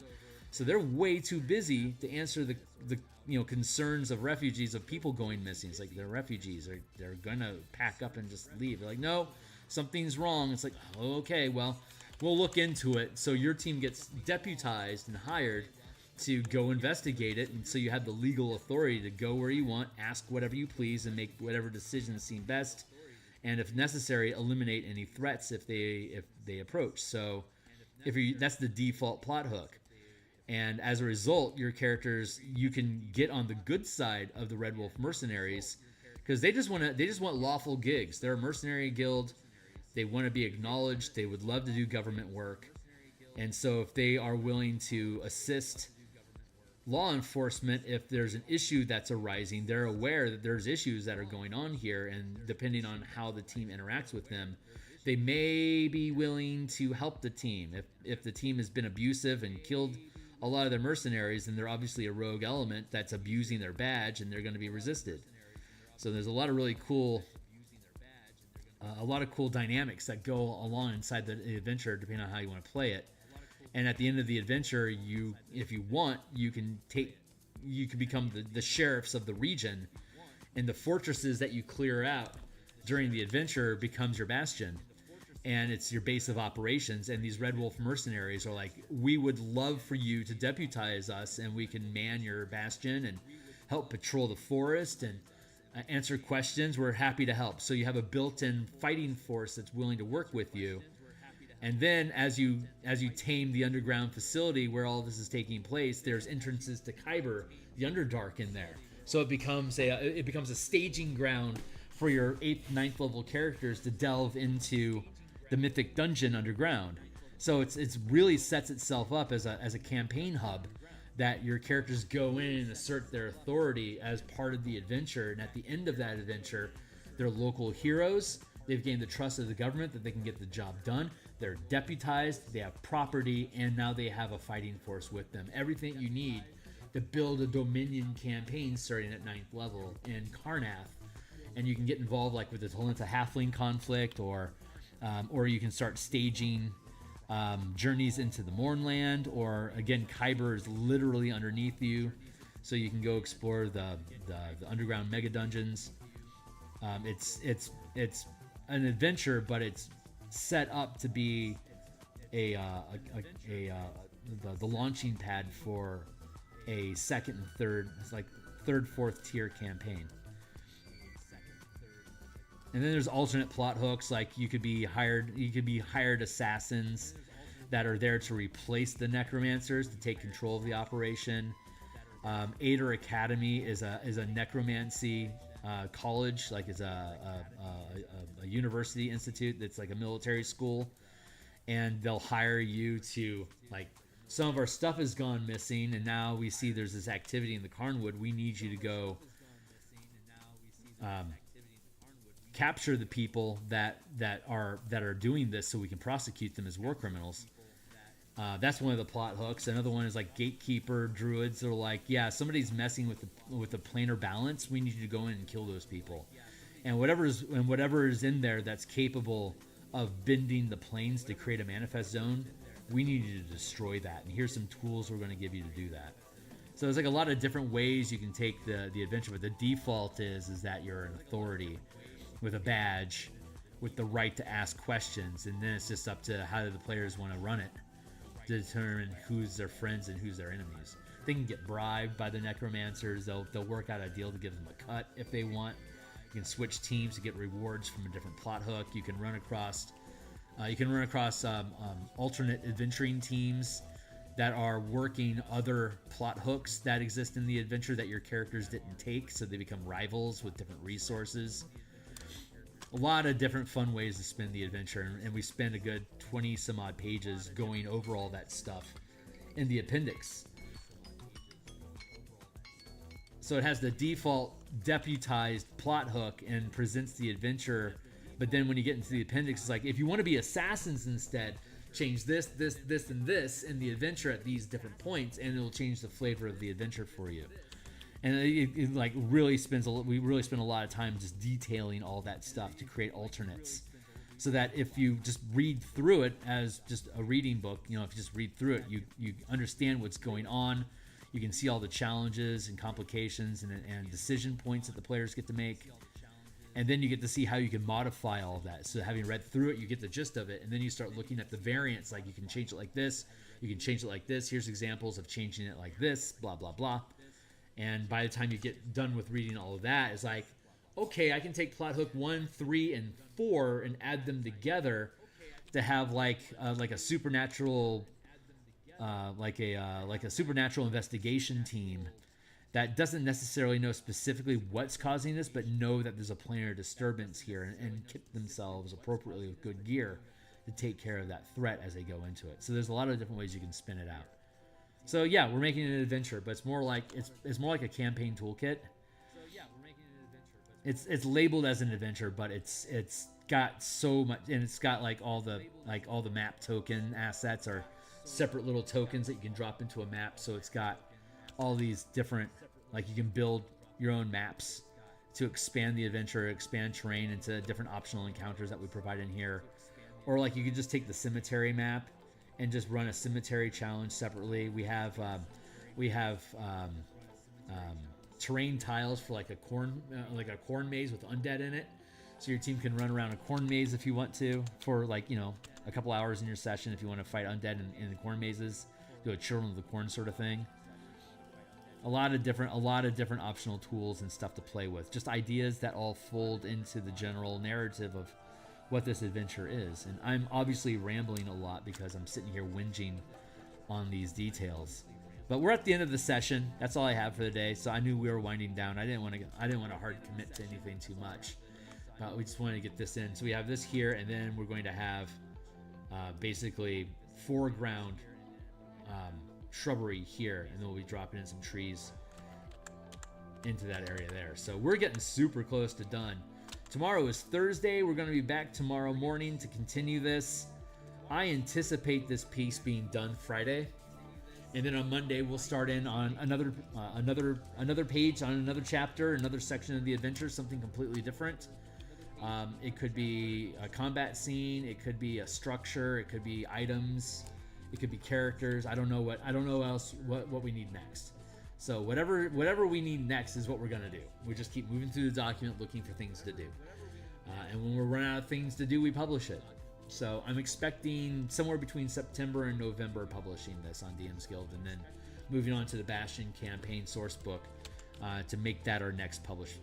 A: So they're way too busy to answer the concerns of refugees, of people going missing. It's like, they're refugees. They're gonna pack up and just leave. They're like, no, something's wrong. It's like, oh, okay, well, we'll look into it. So your team gets deputized and hired to go investigate it, and so you have the legal authority to go where you want, ask whatever you please, and make whatever decisions seem best, and if necessary, eliminate any threats if they approach. So that's the default plot hook. And as a result, your characters, you can get on the good side of the Red Wolf mercenaries, because they just want lawful gigs. They're a mercenary guild. They want to be acknowledged. They would love to do government work. And so if they are willing to assist law enforcement, if there's an issue that's arising, they're aware that there's issues that are going on here, and depending on how the team interacts with them, they may be willing to help the team. If the team has been abusive and killed a lot of their mercenaries, then they're obviously a rogue element that's abusing their badge, and they're going to be resisted. So there's a lot of really cool dynamics that go along inside the adventure, depending on how you want to play it. And at the end of the adventure, if you want, you can become the sheriffs of the region, and the fortresses that you clear out during the adventure becomes your bastion, and it's your base of operations. And these Red Wolf mercenaries are like, we would love for you to deputize us, and we can man your bastion and help patrol the forest and answer questions. We're happy to help. So you have a built-in fighting force that's willing to work with you. And then as you tame the underground facility where all this is taking place, there's entrances to Kyber, the Underdark, in there. So it becomes a staging ground for your 8th, 9th level characters to delve into the mythic dungeon underground. So it's really sets itself up as a campaign hub that your characters go in and assert their authority as part of the adventure. And at the end of that adventure, they're local heroes. They've gained the trust of the government that they can get the job done. They're deputized, they have property, and now they have a fighting force with them. Everything you need to build a Dominion campaign starting at 9th level in Karrnath. And you can get involved like with the Talenta Halfling conflict, or you can start staging journeys into the Mournland, or again, Kyber is literally underneath you, so you can go explore the underground mega dungeons. It's an adventure, but it's set up to be the launching pad for a second and third, it's like third, fourth tier campaign. And then there's alternate plot hooks, like you could be hired assassins that are there to replace the necromancers to take control of the operation. Ader Academy is a necromancy college, like it's a university institute that's like a military school, and they'll hire you to, like, some of our stuff has gone missing, and now we see there's this activity in the Karrnwood. We need you to go capture the people that are doing this, so we can prosecute them as war criminals. That's one of the plot hooks. Another one is like gatekeeper druids. They're like, yeah, somebody's messing with the planar balance. We need you to go in and kill those people. And whatever is in there that's capable of bending the planes to create a manifest zone, we need you to destroy that. And here's some tools we're going to give you to do that. So there's like a lot of different ways you can take the adventure, but the default is that you're an authority with a badge, with the right to ask questions, and then it's just up to how do the players want to run it to determine who's their friends and who's their enemies. They can get bribed by the necromancers. They'll work out a deal to give them a cut if they want. You can switch teams to get rewards from a different plot hook. You can run across alternate adventuring teams that are working other plot hooks that exist in the adventure that your characters didn't take, so they become rivals with different resources. A lot of different fun ways to spend the adventure, and we spend a good 20 some odd pages going over all that stuff in the appendix. So it has the default deputized plot hook and presents the adventure, but then when you get into the appendix, it's like, if you want to be assassins instead, change this, and this in the adventure at these different points, and it'll change the flavor of the adventure for you. And it like really we really spend a lot of time just detailing all that stuff to create alternates, so that if you just read through it as just a reading book, if you just read through it, you understand what's going on. You can see all the challenges and complications and decision points that the players get to make. And then you get to see how you can modify all of that. So having read through it, you get the gist of it. And then you start looking at the variants. Like, you can change it like this. You can change it like this. Here's examples of changing it like this, blah, blah, blah. And by the time you get done with reading all of that, it's like, okay, I can take plot hook 1, 3, and 4 and add them together to have like a supernatural, like a supernatural investigation team that doesn't necessarily know specifically what's causing this, but know that there's a planar disturbance here, and kit themselves appropriately with good gear to take care of that threat as they go into it. So there's a lot of different ways you can spin it out. So yeah, we're making it an adventure, but it's more like a campaign toolkit. It's labeled as an adventure, but it's got so much, and it's got like all the map token assets are separate little tokens that you can drop into a map. So it's got all these different, like, you can build your own maps to expand the adventure, expand terrain into different optional encounters that we provide in here. Or like, you could just take the cemetery map and just run a cemetery challenge separately. We have terrain tiles for like a corn maze with undead in it. So your team can run around a corn maze if you want to, for like, a couple hours in your session if you want to fight undead in the corn mazes, do a Children of the Corn sort of thing. A lot of different optional tools and stuff to play with. Just ideas that all fold into the general narrative of what this adventure is. And I'm obviously rambling a lot because I'm sitting here whinging on these details. But we're at the end of the session. That's all I have for the day. So I knew we were winding down. I didn't want to hard commit to anything too much. We just wanted to get this in. So we have this here, and then we're going to have basically foreground shrubbery here, and then we'll be dropping in some trees into that area there. So we're getting super close to done. Tomorrow is Thursday. We're going to be back tomorrow morning to continue this. I anticipate this piece being done Friday, and then on Monday we'll start in on another page on another chapter, another section of the adventure, something completely different. It could be a combat scene, it could be a structure, it could be items, it could be characters. I don't know what we need next. So whatever we need next is what we're gonna do. We just keep moving through the document looking for things to do. And when we're running out of things to do, we publish it. So I'm expecting somewhere between September and November publishing this on DMsGuild, and then moving on to the Bastion campaign source book to make that our next published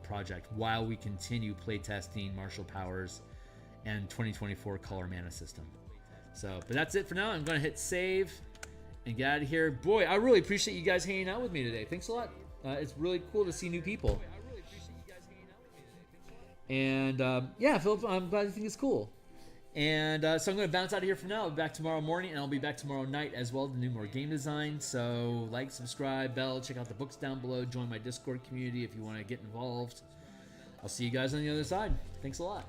A: project, while we continue playtesting Martial Powers and 2024 Color Mana System. So, but that's it for now. I'm going to hit save and get out of here. Boy, I really appreciate you guys hanging out with me today. Thanks a lot. It's really cool to see new people. And yeah, Philip, I'm glad you think it's cool. And so I'm going to bounce out of here for now. I'll be back tomorrow morning, and I'll be back tomorrow night as well to do more game design. So like, subscribe, bell, check out the books down below. Join my Discord community if you want to get involved. I'll see you guys on the other side. Thanks a lot.